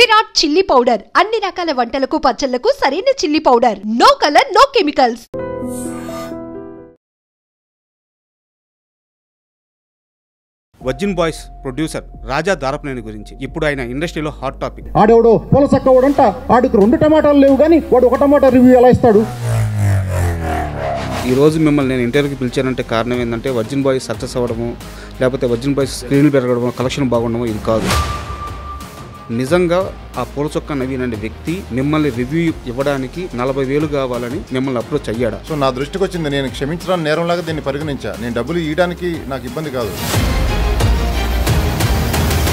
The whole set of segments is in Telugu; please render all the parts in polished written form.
విరాట్ చిల్లీ పౌడర్ అన్ని రకాల వంటలకు పచ్చళ్లకు సరైన chilli powder. No colour, no chemicals. Virgin Boys producer Raja Darapaneni గురించి ఇప్పుడు ఆయన ఇండస్ట్రీలో హాట్ టాపిక్. ఆడెవడో పొలసక్కవాడంట, ఆడికి 2 టమాటాలు లేవు కానీ వాడు 1 టమాటా రివ్యూ ఎలా ఇస్తాడు? ఈ రోజు మిమ్మల్ని నేను ఇంటర్వ్యూకి పిలిచానంటే కారణం ఏంటంటే వర్జిన్ బాయ్స్ సక్సెస్ అవ్వడము, లేకపోతే వర్జిన్ బాయ్స్ స్క్రీన్లు పెరగడము, కలెక్షన్ బాగుండము ఇది కాదు. నిజంగా ఆ పూలచొక్క నవీన్ అనే వ్యక్తి మిమ్మల్ని రివ్యూ ఇవ్వడానికి 40,000 కావాలని మిమ్మల్ని అప్రోచ్ అయ్యాడా? సో నా దృష్టికి వచ్చింది, నేను క్షమించడానికి నేరంలాగా దీన్ని పరిగణించా. నేను డబ్బులు ఇవ్వడానికి నాకు ఇబ్బంది కాదు.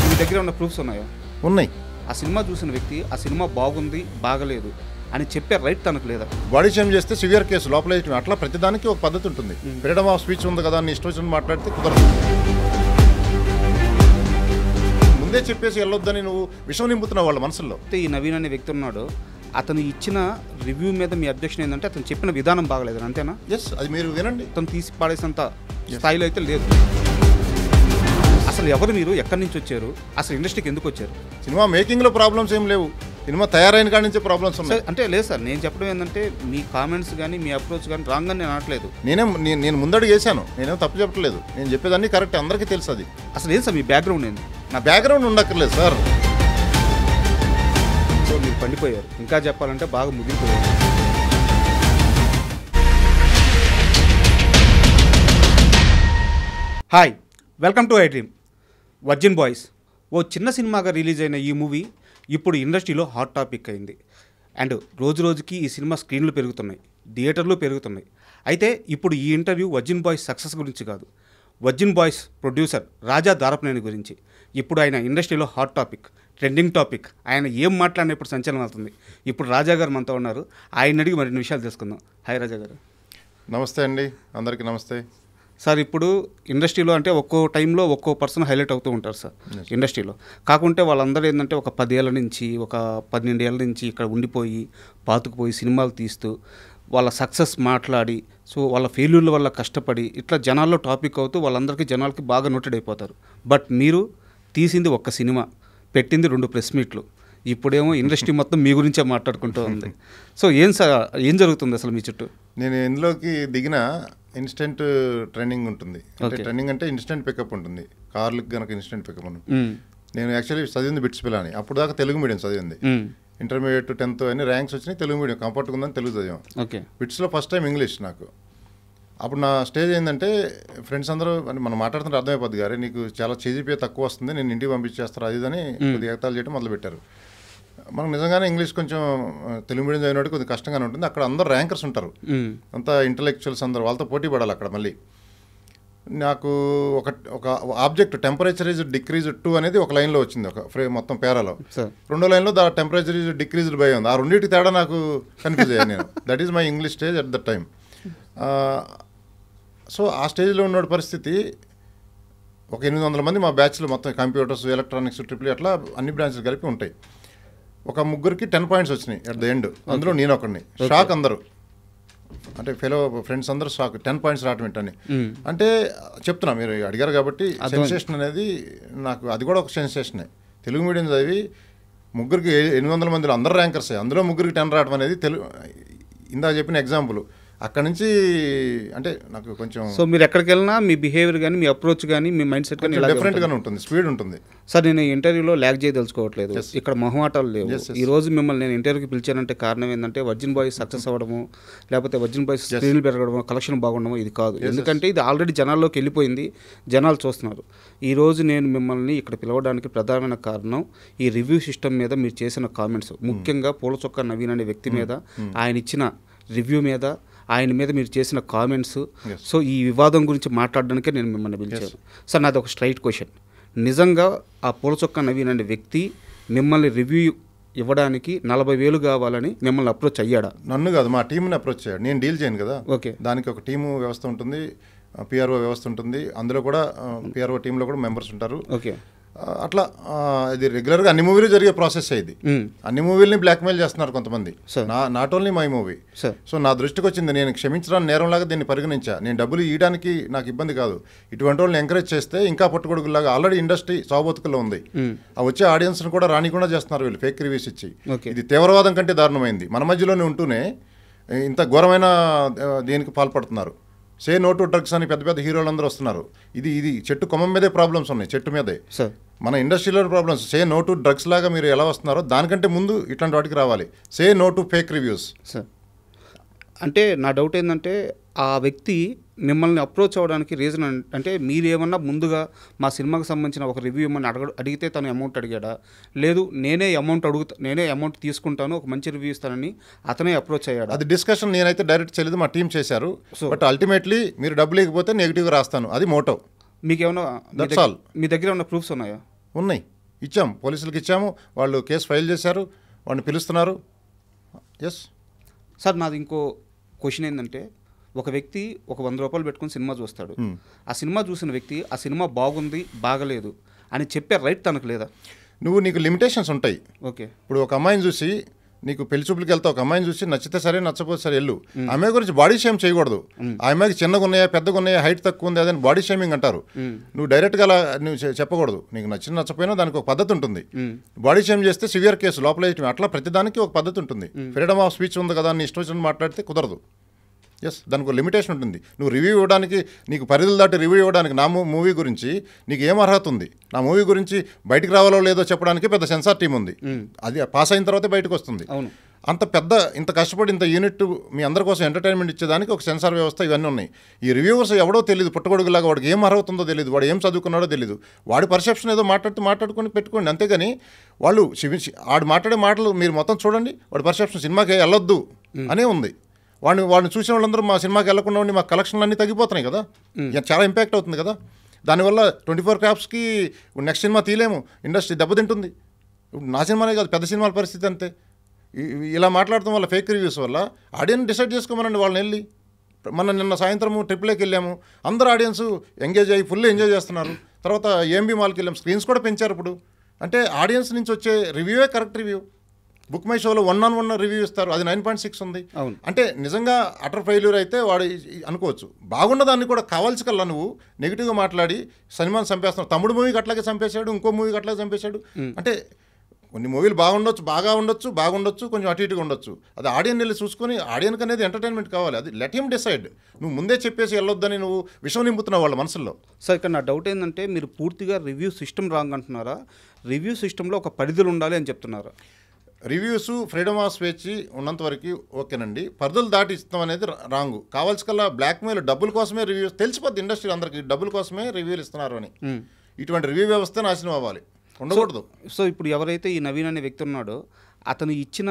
మీ దగ్గర ఉన్న ప్రూఫ్స్ ఉన్నాయా? ఉన్నాయి. ఆ సినిమా చూసిన వ్యక్తి ఆ సినిమా బాగుంది బాగలేదు అని చెప్పే రైట్ తనకు లేదా? బాడీ షేమ్ చేస్తే సివియర్ కేసు లోపల అట్లా ప్రతిదానికి ఒక పద్ధతి ఉంటుంది. ఫ్రీడమ్ ఆఫ్ స్పీచ్ ఉంది కదా, నీ ఇష్టం వచ్చిన మాట్లాడితే కుదరదు. ముందే చెప్పేసి వెళ్ళొద్దని నువ్వు విషయం నింపుతున్నావు వాళ్ళ మనసులో. ఈ నవీన్ అనే వ్యక్తి ఉన్నాడు, అతను ఇచ్చిన రివ్యూ మీద మీ అబ్జెక్షన్ ఏంటంటే అతను చెప్పిన విధానం బాగలేదు, అంతేనా? ఎస్, అది మీరు వినండి. అతను తీసి పాడేసినంత స్థాయిలో అయితే లేదు. అసలు ఎవరు మీరు, ఎక్కడి నుంచి వచ్చారు, అసలు ఇండస్ట్రీకి ఎందుకు వచ్చారు? సినిమా మేకింగ్లో ప్రాబ్లమ్స్ ఏం లేవు, సినిమా తయారైన కాడి నుంచే ప్రాబ్లమ్స్ ఉన్నాయి. అంటే లేదు సార్, నేను చెప్పడం ఏంటంటే మీ కామెంట్స్ కానీ మీ అప్రోచ్ కానీ రాంగ్ అని నేను అనట్లేదు. నేను ముందడుగు వేసాను, నేనేం తప్పు చెప్పట్లేదు. నేను చెప్పేదాన్ని కరెక్ట్, అందరికీ తెలుసు అది. అసలు ఏం సార్ మీ బ్యాక్గ్రౌండ్ ఏంది? నా బ్యాక్గ్రౌండ్ ఉండక్కర్లేదు సార్. సో మీరు పండిపోయారు, ఇంకా చెప్పాలంటే బాగా ముగిపోయారు. Hi, welcome to iDream. Virgin Boys ఓ చిన్న సినిమాగా రిలీజ్ అయిన ఈ మూవీ ఇప్పుడు ఇండస్ట్రీలో హాట్ టాపిక్ అయింది. అండ్ రోజు రోజుకి ఈ సినిమా స్క్రీన్లు పెరుగుతున్నాయి, థియేటర్లు పెరుగుతున్నాయి. అయితే ఇప్పుడు ఈ ఇంటర్వ్యూ వర్జిన్ బాయ్స్ సక్సెస్ గురించి కాదు, virgin Boys producer Raja Darapaneni గురించి. ఇప్పుడు ఆయన ఇండస్ట్రీలో హాట్ టాపిక్, ట్రెండింగ్ టాపిక్. ఆయన ఏం మాట్లాడినప్పుడు సంచలనం అవుతుంది. ఇప్పుడు రాజా గారు మనతో ఉన్నారు, ఆయన అడిగి మరిన్ని విషయాలు తెలుసుకుందాం. హాయ్ రాజా గారు. నమస్తే అండి, అందరికీ నమస్తే సార్. ఇప్పుడు ఇండస్ట్రీలో అంటే ఒక్కో టైంలో ఒక్కో పర్సన్ హైలైట్ అవుతూ ఉంటారు సార్ ఇండస్ట్రీలో. కాకుంటే వాళ్ళందరూ ఏంటంటే ఒక 10 ఏళ్ళ నుంచి, ఒక 12 ఏళ్ళ నుంచి ఇక్కడ ఉండిపోయి పాతుకుపోయి సినిమాలు తీస్తూ వాళ్ళ సక్సెస్ మాట్లాడి, సో వాళ్ళ ఫెయిల్యూర్ల వల్ల కష్టపడి ఇట్లా జనాల్లో టాపిక్ అవుతూ వాళ్ళందరికీ జనాలకి బాగా నోటెడ్ అయిపోతారు. బట్ మీరు తీసింది ఒక్క సినిమా, పెట్టింది 2 ప్రెస్ మీట్లు, ఇప్పుడేమో ఇండస్ట్రీ మొత్తం మీ గురించే మాట్లాడుకుంటూ ఉంది. సో ఏం జరుగుతుంది అసలు మీ చుట్టూ? నేను ఇందులోకి దిగిన ఇన్స్టెంట్ ట్రైనింగ్ ఉంటుంది. అంటే ట్రైనింగ్ అంటే ఇన్స్టెంట్ పికప్ ఉంటుంది. కార్లకు కనుక ఇన్స్టెంట్ పికప్ ఉంటుంది. నేను యాక్చువల్లీ చదివింది బిట్స్ పిల్లని, అప్పుడు దాకా తెలుగు మీడియం చదివింది. ఇంటర్మీడియట్ 10th అని ర్యాంక్స్ వచ్చినాయి, తెలుగు మీడియం కంఫర్ట్గా ఉందని తెలుగు చదివాం. బిట్స్లో ఫస్ట్ టైం ఇంగ్లీష్ నాకు. అప్పుడు నా స్టేజ్ ఏంటంటే ఫ్రెండ్స్ అందరూ మనం మాట్లాడుతుంటే అర్థమైపోద్ది, గారే నీకు చాలా చేజిపే తక్కువ వస్తుంది, నేను ఇంటికి పంపించేస్తారు అది అని కొద్దిగా ఎగతాలు చేయడం మొదలుపెట్టారు. మనకు నిజంగానే ఇంగ్లీష్ కొంచెం తెలుగు మీడియం చదివినట్టు కొద్దిగా కష్టంగానే ఉంటుంది. అక్కడ అందరు ర్యాంకర్స్ ఉంటారు, అంతా ఇంటలెక్చువల్స్ అందరు, వాళ్ళతో పోటీ పడాలి అక్కడ. మళ్ళీ నాకు ఒక object temperature is decreased to అనేది ఒక లైన్లో వచ్చింది, ఒక మొత్తం పేరాలో. 2వ లైన్లో the temperature is decreased by ఉంది. ఆ రెండింటి తేడా నాకు కన్ఫ్యూజ్ అయ్యాను నేను. That is my English stage at that time. So ఆ స్టేజ్లో ఉన్న పరిస్థితి, ఒక 800 మంది మా బ్యాచ్లో మొత్తం కంప్యూటర్స్, ఎలక్ట్రానిక్స్, ట్రిపుల్ అట్లా అన్ని బ్రాంచెస్ కలిపి ఉంటాయి. ఒక ముగ్గురికి 10 పాయింట్స్ వచ్చినాయి అట్ ద ఎండ్. అందులో నేను ఒకడిని. షాక్ అందరూ, అంటే ఫెలో ఫ్రెండ్స్ అందరూ షాక్, 10 పాయింట్స్ రావటం ఏంటని. అంటే చెప్తున్నా, మీరు అడిగారు కాబట్టి సెన్సేషన్ అనేది నాకు అది కూడా ఒక సెన్సేషనే. తెలుగు మీడియం చదివి ముగ్గురికి 800 మందిలో అందరూ ర్యాంకర్సే, అందులో ముగ్గురికి 10 రావడం అనేది ఇందాక చెప్పిన ఎగ్జాంపుల్. అక్కడ నుంచి అంటే నాకు కొంచెం. సో మీరు ఎక్కడికి వెళ్ళినా మీ బిహేవియర్ కానీ, మీ అప్రోచ్ కానీ, మీ మైండ్ సెట్ కానీ డిఫరెంట్గానే ఉంటుంది, స్పీడ్ ఉంటుంది. సార్ నేను ఇంటర్వ్యూలో ల్యాగ్ చేయదలుచుకోవట్లేదు, ఇక్కడ మొహమాటాలు లేవు. ఈ రోజు మిమ్మల్ని నేను ఇంటర్వ్యూకి పిలిచానంటే కారణం ఏంటంటే వర్జిన్ బాయ్స్ సక్సెస్ అవ్వడము, లేకపోతే వర్జిన్ బాయ్స్ స్క్రీన్లు పెరగడము, కలెక్షన్ బాగుండము ఇది కాదు. ఎందుకంటే ఇది ఆల్రెడీ జనాల్లోకి వెళ్ళిపోయింది, జనాలు చూస్తున్నారు. ఈరోజు నేను మిమ్మల్ని ఇక్కడ పిలవడానికి ప్రధానమైన కారణం ఈ రివ్యూ సిస్టమ్ మీద మీరు చేసిన కామెంట్స్, ముఖ్యంగా పూలచొక్క నవీన్ అనే వ్యక్తి మీద, ఆయన ఇచ్చిన రివ్యూ మీద, ఆయన మీద మీరు చేసిన కామెంట్స్. సో ఈ వివాదం గురించి మాట్లాడడానికే నేను మిమ్మల్ని పిలిచాను. సార్ నాది ఒక స్ట్రైట్ క్వశ్చన్, నిజంగా ఆ పూలచొక్క నవీన్ అనే వ్యక్తి మిమ్మల్ని రివ్యూ ఇవ్వడానికి 40,000 కావాలని మిమ్మల్ని అప్రోచ్ అయ్యాడా? నన్ను కాదు, మా టీంని అప్రోచ్ అయ్యాడు. నేను డీల్ చేయను కదా. ఓకే, దానికి ఒక టీము వ్యవస్థ ఉంటుంది, పిఆర్ఓ వ్యవస్థ ఉంటుంది. అందులో కూడా పిఆర్ఓ టీంలో కూడా మెంబర్స్ ఉంటారు. ఓకే, అట్లా ఇది రెగ్యులర్గా అన్ని మూవీలు జరిగే ప్రాసెస్ ఇది. అన్ని మూవీలని బ్లాక్మెయిల్ చేస్తున్నారు కొంతమంది, not only my movie. So నా దృష్టికి వచ్చింది, నేను క్షమించడానికి నేరంలాగా దీన్ని పరిగణించా. నేను డబ్బులు ఇవ్వడానికి నాకు ఇబ్బంది కాదు, ఇటువంటి వాళ్ళని ఎంకరేజ్ చేస్తే ఇంకా పట్టుకొడుకులాగా ఆల్రెడీ ఇండస్ట్రీ సాగుబతుకుల్లో ఉంది. ఆ వచ్చే ఆడియన్స్ని కూడా రానికుండా చేస్తున్నారు వీళ్ళు ఫేక్ రివ్యూస్ ఇచ్చి. ఇది తీవ్రవాదం కంటే దారుణమైంది. మన మధ్యలోనే ఉంటూనే ఇంత ఘోరమైన దీనికి పాల్పడుతున్నారు. సే నో టు డ్రగ్స్ అని పెద్ద పెద్ద హీరోలు అందరూ వస్తున్నారు. ఇది చెట్టు కొమ్మ మీదే ప్రాబ్లమ్స్ ఉన్నాయి, చెట్టు మీదే మన ఇండస్ట్రీలో problems. Say no to drugs లాగా మీరు ఎలా వస్తున్నారో దానికంటే ముందు ఇట్లాంటి వాటికి రావాలి. Say no to fake reviews. అంటే నా డౌట్ ఏంటంటే ఆ వ్యక్తి మిమ్మల్ని అప్రోచ్ అవ్వడానికి రీజన్ అంటే మీరు ఏమన్నా ముందుగా మా సినిమాకి సంబంధించిన ఒక రివ్యూ ఏమన్నా అడిగితే తను అమౌంట్ అడిగాడా, లేదు నేనే అమౌంట్ తీసుకుంటాను ఒక మంచి రివ్యూ ఇస్తానని అతనే అప్రోచ్ అయ్యాడు? అది డిస్కషన్ నేనైతే డైరెక్ట్ చేయలేదు, మా టీం చేశారు. బట్ అల్టిమేట్లీ మీరు డబ్బులు లేకపోతే నెగిటివ్గా రాస్తాను, అది మోటో. మీకేమన్నా దట్స్ ఆల్. మీ దగ్గర ఏమన్నా ప్రూఫ్స్ ఉన్నాయా? ఉన్నాయి, ఇచ్చాము, పోలీసులకు ఇచ్చాము, వాళ్ళు కేసు ఫైల్ చేశారు, వాళ్ళని పిలుస్తున్నారు. ఎస్ సార్, నాది ఇంకో క్వశ్చన్ ఏంటంటే ఒక వ్యక్తి ఒక 100 రూపాయలు పెట్టుకుని సినిమా చూస్తాడు. ఆ సినిమా చూసిన వ్యక్తి ఆ సినిమా బాగుంది బాగలేదు అని చెప్పే రైట్ తనకు లేదా? నీకు లిమిటేషన్స్ ఉంటాయి. ఓకే, ఇప్పుడు ఒక అమ్మాయిని చూసి నీకు పెళ్లి చూపులకి వెళ్తావు, ఒక అమ్మాయిని చూసి నచ్చితే సరే నచ్చపోతే సరే వెళ్ళు. అమ్మాయి గురించి బాడీ షేమ్ చేయకూడదు. ఆ అమ్మాయికి చిన్నగా ఉన్నాయా పెద్దగా ఉన్నాయా హైట్ తక్కువ ఉంది అదని బాడీ షేమింగ్ అంటారు. నువ్వు డైరెక్ట్గా అలా నువ్వు చెప్పకూడదు. నీకు నచ్చపోయినా దానికి ఒక పద్ధతి ఉంటుంది. బాడీ షేమ్ చేస్తే సివియర్ కేసు లోపల వేయటం, అట్లా ప్రతిదానికి ఒక పద్ధతి ఉంటుంది. ఫ్రీడమ్ ఆఫ్ స్పీచ్ ఉంది కదా, నీ ఇష్టం వచ్చినట్టు మాట్లాడితే కుదరదు. ఎస్, దానికి ఒక లిమిటేషన్ ఉంటుంది. నువ్వు రివ్యూ ఇవ్వడానికి, నీకు పరిధులు దాటి రివ్యూ ఇవ్వడానికి నా మూవీ గురించి నీకు ఏం అర్హత ఉంది? నా మూవీ గురించి బయటకు రావాలో లేదో చెప్పడానికి పెద్ద సెన్సార్ టీం ఉంది. అది పాస్ అయిన తర్వాతే బయటకు వస్తుంది. ఇంత కష్టపడి ఇంత యూనిట్ మీ అందరి కోసం ఎంటర్టైన్మెంట్ ఇచ్చేదానికి ఒక సెన్సార్ వ్యవస్థ, ఇవన్నీ ఉన్నాయి. ఈ రివ్యూవర్స్ ఎవడో తెలియదు, పుట్టగొడుగులాగా వాడికి ఏం అర్హత ఉందో తెలియదు, వాడు ఏం చదువుకున్నాడో తెలియదు, వాడి పర్సెప్షన్ ఏదో మాట్లాడుకొని పెట్టుకోండి. అంతేగాని వాళ్ళు వాడు మాట్లాడే మాటలు మీరు మొత్తం చూడండి, వాడి పర్సెప్షన్ సినిమాకి వెళ్ళొద్దు అనే ఉంది. వాడిని చూసిన వాళ్ళందరూ మా సినిమాకి వెళ్ళకుండా ఉండి మా కలెక్షన్లు అన్నీ తగ్గిపోతున్నాయి కదా, చాలా ఇంపాక్ట్ అవుతుంది కదా. దానివల్ల 24 క్రాఫ్ట్స్కి నెక్స్ట్ సినిమా తీయలేము, ఇండస్ట్రీ దెబ్బతింటుంది. నా సినిమానే కాదు, పెద్ద సినిమాల పరిస్థితి అంతే. ఇలా మాట్లాడటం వల్ల, ఫేక్ రివ్యూస్ వల్ల ఆడియన్స్ డిసైడ్ చేసుకోమనండి వాళ్ళని వెళ్ళి. నిన్న సాయంత్రం ట్రిప్లేకి వెళ్ళాము, అందరూ ఆడియన్స్ ఎంగేజ్ అయ్యి ఫుల్ ఎంజాయ్ చేస్తున్నారు. తర్వాత ఏఎంబీ మాల్కి వెళ్ళాము, స్క్రీన్స్ కూడా పెంచారు ఇప్పుడు. అంటే ఆడియన్స్ నుంచి వచ్చే రివ్యూవే కరెక్ట్ రివ్యూ. బుక్ మై షోలో 1-on-1 రివ్యూ ఇస్తారు, అది 9.6 ఉంది. అంటే నిజంగా అటర్ ఫెయిల్యూర్ అయితే వాడు అనుకోవచ్చు. బాగున్నదాన్ని కూడా కావాల్సి కల్లా నువ్వు నెగిటివ్గా మాట్లాడి సినిమాని చంపేస్తున్నావు. తమ్ముడు మూవీకి అట్లాగే చంపేశాడు, ఇంకో మూవీకి అట్లాగే చంపేశాడు. అంటే కొన్ని మూవీలు బాగుండొచ్చు, కొంచెం అటు ఇటుగా ఉండొచ్చు. అది ఆడియన్ వెళ్ళి చూసుకొని, ఆడియన్కి అనేది ఎంటర్టైన్మెంట్ కావాలి, అది లెట్ హిమ్ డిసైడ్. నువ్వు ముందే చెప్పేసి వెళ్ళొద్దని నువ్వు విషయం నింపుతున్నావు వాళ్ళ మనసుల్లో. సార్, ఇక్కడ నా డౌట్ ఏంటంటే మీరు పూర్తిగా రివ్యూ సిస్టమ్ రాంగ్ అంటున్నారా, రివ్యూ సిస్టంలో ఒక పరిధులు ఉండాలి అని చెప్తున్నారా? రివ్యూస్ ఫ్రీడమ్ ఆఫ్ స్పీచ్ ఉన్నంత వరకు ఓకేనండి, పరిధులు దాటి ఇస్తాం అనేది రాంగు. కావాల్సి కల్లా బ్లాక్మెయిల్, డబ్బుల కోసమే రివ్యూస్, తెలిసిపోద్ది ఇండస్ట్రీ అందరికీ డబ్బుల కోసమే రివ్యూలు ఇస్తున్నారు అని. ఇటువంటి రివ్యూ వ్యవస్థ నాశనం అవ్వాలి, ఉండకూడదు. సో ఇప్పుడు ఎవరైతే ఈ నవీన్ అనే వ్యక్తి ఉన్నాడో అతను ఇచ్చిన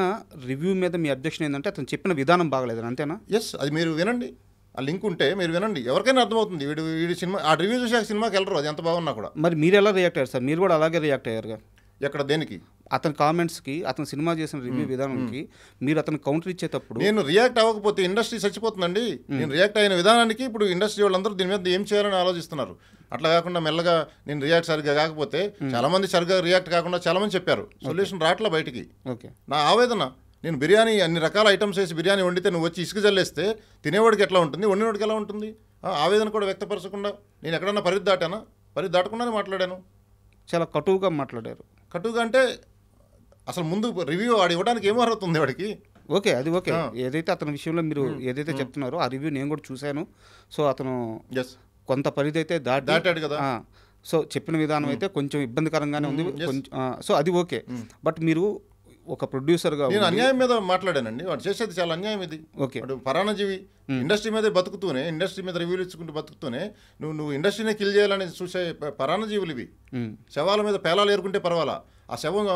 రివ్యూ మీద మీ అబ్జెక్షన్ ఏంటంటే అతను చెప్పిన విధానం బాగలేదు, అంతేనా? ఎస్, అది మీరు వినండి, ఆ లింక్ ఉంటే మీరు వినండి, ఎవరికైనా అర్థమవుతుంది. వీడి సినిమా ఆ రివ్యూ చూసి ఆ సినిమాకి వెళ్ళరు, అది ఎంత బాగున్నా కూడా. మరి మీరు ఎలా రియాక్ట్ అయ్యారు సార్? మీరు కూడా అలాగే రియాక్ట్ అయ్యారుగా. ఎక్కడ, దేనికి? అతని కామెంట్స్కి, అతను సినిమా చేసిన రివ్యూ విధానానికి మీరు అతను కౌంటర్ ఇచ్చేటప్పుడు. నేను రియాక్ట్ అవ్వకపోతే ఇండస్ట్రీ చచ్చిపోతుందండి. నేను రియాక్ట్ అయిన విధానానికి ఇప్పుడు ఇండస్ట్రీ వాళ్ళందరూ దీని మీద ఏం చేయాలని ఆలోచిస్తున్నారు. అట్లా కాకుండా మెల్లగా నేను రియాక్ట్ సరిగ్గా కాకపోతే, చాలా మంది సరిగ్గా రియాక్ట్ కాకుండా చాలా మంది చెప్పారు, సొల్యూషన్ రావట్లే బయటికి. ఓకే, నా ఆవేదన, నేను బిర్యానీ అన్ని రకాల ఐటమ్స్ వేసి బిర్యానీ వండితే నువ్వు వచ్చి ఇసుక జల్లేస్తే తినేవాడికి ఎట్లా ఉంటుంది, వండినవాడికి ఎలా ఉంటుంది? ఆవేదన కూడా వ్యక్తపరచకుండా నేను ఎక్కడన్నా పరిధి దాటానా? పరిధి దాటకుండానే మాట్లాడాను. చాలా కటువుగా మాట్లాడారు. కటువుగా అంటే అసలు ముందు రివ్యూ వాడు ఇవ్వడానికి ఏమో అర్హత ఉంది వాడికి? ఓకే, అది ఓకే. ఏదైతే అతని విషయంలో మీరు ఏదైతే చెప్తున్నారో ఆ రివ్యూ నేను కూడా చూశాను. సో అతను కొంత పరిధి అయితే దాటాడు కదా. సో చెప్పిన విధానం అయితే కొంచెం ఇబ్బందికరంగానే ఉంది కొంచెం. సో అది ఓకే. బట్ మీరు ఒక ప్రొడ్యూసర్గా నేను అన్యాయం మీద మాట్లాడానండి. వాడు చేసేది చాలా అన్యాయం ఇది. ఓకే, వాడు పరాణజీవి, ఇండస్ట్రీ మీదే బతుకుతూనే, ఇండస్ట్రీ మీద రివ్యూలు ఇచ్చుకుంటూ బతుకుతూనే నువ్వు ఇండస్ట్రీనే కిల్ చేయాలని చూసే పరాణజీవులు ఇవి. శవాల మీద పేలాలు ఏరుకుంటే పర్వాలా, ఆ శవం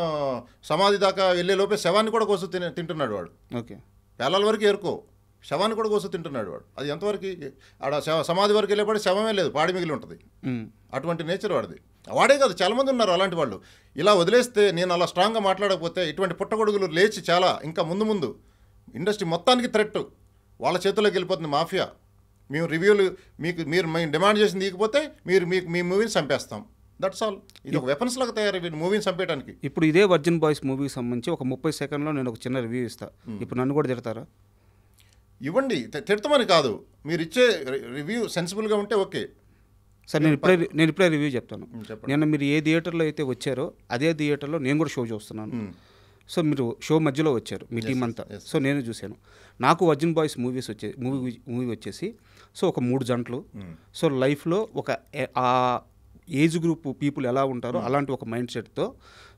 సమాధి దాకా వెళ్ళే లోపే శవాన్ని కూడా కోసు తింటున్నాడు వాడు. ఓకే, పేలాల వరకు ఏరుకో, శవాన్ని కూడా కోసు తింటున్నాడు వాడు. అది ఎంతవరకు? ఆడ సమాధి వరకు వెళ్ళేపాడు శవమే లేదు, పాడి మిగిలి ఉంటుంది. అటువంటి నేచర్ వాడిది. వాడే కాదు, చాలామంది ఉన్నారు అలాంటి వాళ్ళు. ఇలా వదిలేస్తే, నేను అలా స్ట్రాంగ్గా మాట్లాడకపోతే ఇటువంటి పుట్టగొడుగులు లేచి చాలా ఇంకా ముందు ఇండస్ట్రీ మొత్తానికి థ్రెట్ వాళ్ళ చేతుల్లోకి వెళ్ళిపోతుంది. మాఫియా, మేము రివ్యూలు మీరు డిమాండ్ చేసింది ఇకపోతే మీ మూవీని చంపేస్తాం, దట్స్ ఆల్. ఇది ఒక వెపన్స్ లాగా తయారు మూవీని చంపేయడానికి. ఇప్పుడు ఇదే వర్జిన్ బాయ్స్ మూవీకి సంబంధించి ఒక 30 సెకండ్లో నేను ఒక చిన్న రివ్యూ ఇస్తాను. ఇప్పుడు నన్ను కూడా తిడతారా? ఇవ్వండి, తిడతామని కాదు, మీరు ఇచ్చే రివ్యూ సెన్సిబుల్గా ఉంటే ఓకే సార్. నేను ఇప్పుడే రివ్యూ చెప్తాను. నిన్న మీరు ఏ థియేటర్లో అయితే వచ్చారో అదే థియేటర్లో నేను కూడా షో చూస్తున్నాను. సో మీరు షో మధ్యలో వచ్చారు మీ టీం అంతా. సో నేను చూశాను. నాకు వర్జిన్ బాయ్స్ మూవీ వచ్చేసి సో ఒక 3 జంటలు. సో లైఫ్లో ఒక ఆ ఏజ్ గ్రూప్ పీపుల్ ఎలా ఉంటారో అలాంటి ఒక మైండ్ సెట్తో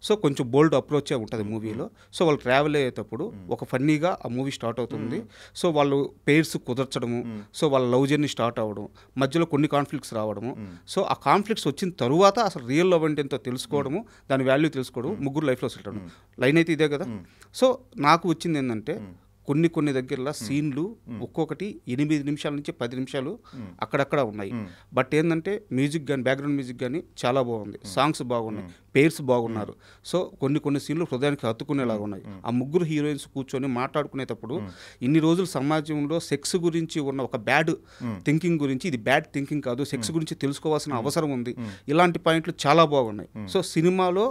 సో కొంచెం బోల్డ్ అప్రోచే ఉంటుంది మూవీలో. సో వాళ్ళు ట్రావెల్ అయ్యేటప్పుడు ఒక ఫన్నీగా ఆ మూవీ స్టార్ట్ అవుతుంది. సో వాళ్ళు పేర్స్ కుదర్చడము, సో వాళ్ళ లవ్ జర్నీ స్టార్ట్ అవ్వడం, మధ్యలో కొన్ని కాన్ఫ్లిక్ట్స్ రావడము. సో ఆ కాన్ఫ్లిక్ట్స్ వచ్చిన తరువాత అసలు రియల్ లవ్ అంటే ఎంతో తెలుసుకోవడము, దాని వాల్యూ తెలుసుకోవడం, ముగ్గురు లైఫ్లో సెటిల్ అవ్వడం. లైన్ అయితే ఇదే కదా. సో నాకు వచ్చింది ఏంటంటే కొన్ని దగ్గరలో సీన్లు ఒక్కొక్కటి 8 నిమిషాల నుంచి 10 నిమిషాలు అక్కడక్కడ ఉన్నాయి. బట్ ఏంటంటే మ్యూజిక్ కానీ బ్యాక్గ్రౌండ్ మ్యూజిక్ కానీ చాలా బాగుంది, సాంగ్స్ బాగున్నాయి, పేర్స్ బాగున్నారు. సో కొన్ని సీన్లు హృదయానికి హత్తుకునేలాగా ఉన్నాయి. ఆ ముగ్గురు హీరోయిన్స్ కూర్చొని మాట్లాడుకునేటప్పుడు ఇన్ని రోజులు సమాజంలో సెక్స్ గురించి ఉన్న ఒక బ్యాడ్ థింకింగ్ గురించి, ఇది బ్యాడ్ థింకింగ్ కాదు, సెక్స్ గురించి తెలుసుకోవాల్సిన అవసరం ఉంది, ఇలాంటి పాయింట్లు చాలా బాగున్నాయి. సో సినిమాలో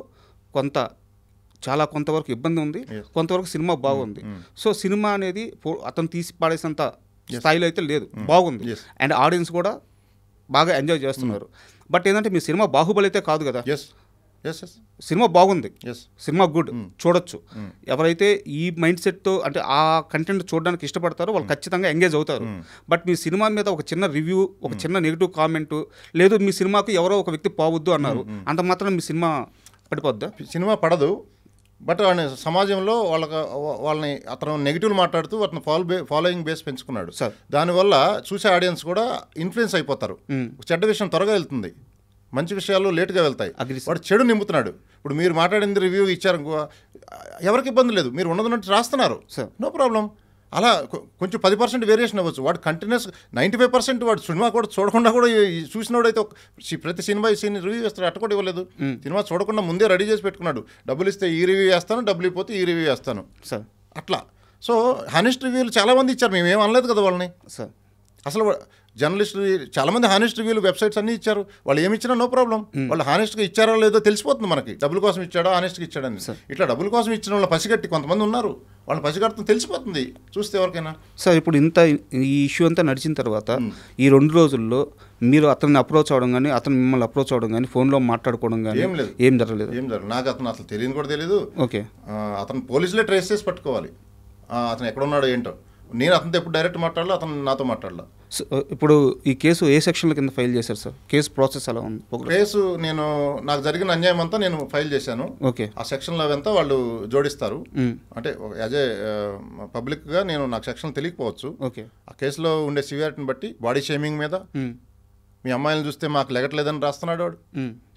కొంతవరకు ఇబ్బంది ఉంది, కొంతవరకు సినిమా బాగుంది. సో సినిమా అనేది అతను తీసి పాడేసినంత స్థాయిలో అయితే లేదు, బాగుంది. అండ్ ఆడియన్స్ కూడా బాగా ఎంజాయ్ చేస్తున్నారు. బట్ ఏంటంటే మీ సినిమా బాహుబలి అయితే కాదు కదా. సినిమా బాగుంది, సినిమా గుడ్, చూడొచ్చు. ఎవరైతే ఈ మైండ్ సెట్తో అంటే ఆ కంటెంట్ చూడడానికి ఇష్టపడతారో వాళ్ళు ఖచ్చితంగా ఎంగేజ్ అవుతారు. బట్ మీ సినిమా మీద ఒక చిన్న రివ్యూ, ఒక చిన్న నెగిటివ్ కామెంట్, లేదు మీ సినిమాకు ఎవరో ఒక వ్యక్తి పోవద్దు అన్నారు, అంత మాత్రం మీ సినిమా పడిపోద్దా? సినిమా పడదు. బట్ సమాజంలో వాళ్ళని అతను నెగిటివ్ మాట్లాడుతూ అతను ఫాలోయింగ్ బేస్ పెంచుకున్నాడు. దానివల్ల చూసే ఆడియన్స్ కూడా ఇన్ఫ్లుయెన్స్ అయిపోతారు. చెడ్డ విషయం త్వరగా వెళ్తుంది, మంచి విషయాలు లేటుగా వెళ్తాయి. వాడు చెడు నింపుతున్నాడు. ఇప్పుడు మీరు మాట్లాడింది రివ్యూ ఇచ్చారు, ఎవరికి ఇబ్బంది లేదు, మీరు ఉన్నదన్నట్టు రాస్తున్నారు, నో ప్రాబ్లం. అలా కొంచెం 10% వేరియేషన్ అవ్వచ్చు. వాడు కంటిన్యూస్ 95% వాడు సినిమా కూడా చూడకుండా కూడా చూసినోడైతే ప్రతి సినిమా సీన్ రివ్యూ చేస్తాడు. అట్ట కూడా ఇవ్వలేదు, సినిమా చూడకుండా ముందే రెడీ చేసి పెట్టుకున్నాడు. డబ్బులు ఇస్తే ఈ రివ్యూ చేస్తాను, డబ్బులు ఇవ్వకపోతే ఈ రివ్యూ చేస్తాను అట్లా. సో హానెస్ట్ రివ్యూలు చాలామంది ఇచ్చారు, మేము ఏం అనలేదు కదా వాళ్ళని. అసలు జర్నలిస్టులు చాలామంది హానెస్ట్ రివ్యూలు వెబ్సైట్స్ అన్నీ ఇచ్చారు. వాళ్ళు ఏమి ఇచ్చినా నో ప్రాబ్లం. వాళ్ళు హానెస్ట్గా ఇచ్చారో లేదో తెలిసిపోతుంది మనకి. డబ్బుల కోసం ఇచ్చాడో హానెస్ట్గా ఇచ్చాడని. ఇట్లా డబ్బుల కోసం ఇచ్చిన వాళ్ళు పసిగట్టి కొంతమంది ఉన్నారు, వాళ్ళని పసిగట్టడం తెలిసిపోతుంది చూస్తే ఎవరికైనా. సార్ ఇప్పుడు ఈ ఇష్యూ అంతా నడిచిన తర్వాత ఈ 2 రోజుల్లో మీరు అతన్ని అప్రోచ్ అవ్వడం కానీ, అతను మిమ్మల్ని అప్రోచ్ అవ్వడం కానీ, ఫోన్లో మాట్లాడుకోవడం కానీ ఏం జరగలేదు? నాకు అతను అసలు తెలియని కూడా తెలియదు. ఓకే, అతను పోలీసులే ట్రేస్ చేసి పట్టుకోవాలి అతను ఎక్కడున్నాడో ఏంటో. నేను అతనితో ఎప్పుడు డైరెక్ట్ మాట్లాడాలి, అతను నాతో మాట్లాడాల. ఇప్పుడు ఈ కేసు ఏ సెక్షన్ల కింద ఫైల్ చేశారు సార్? కేసు ప్రాసెస్ ఎలా ఉంది? కేసు నాకు జరిగిన అన్యాయం అంతా నేను ఫైల్ చేశాను. ఓకే, ఆ సెక్షన్లో అంతా వాళ్ళు జోడిస్తారు. అంటే యాజ్ ఏ పబ్లిక్గా నాకు సెక్షన్ తెలియకపోవచ్చు. ఓకే, ఆ కేసులో ఉండే సివియారిటీని బట్టి బాడీ షేమింగ్ మీద, మీ అమ్మాయిలను చూస్తే మాకు లెగట్లేదని రాస్తున్నాడు వాడు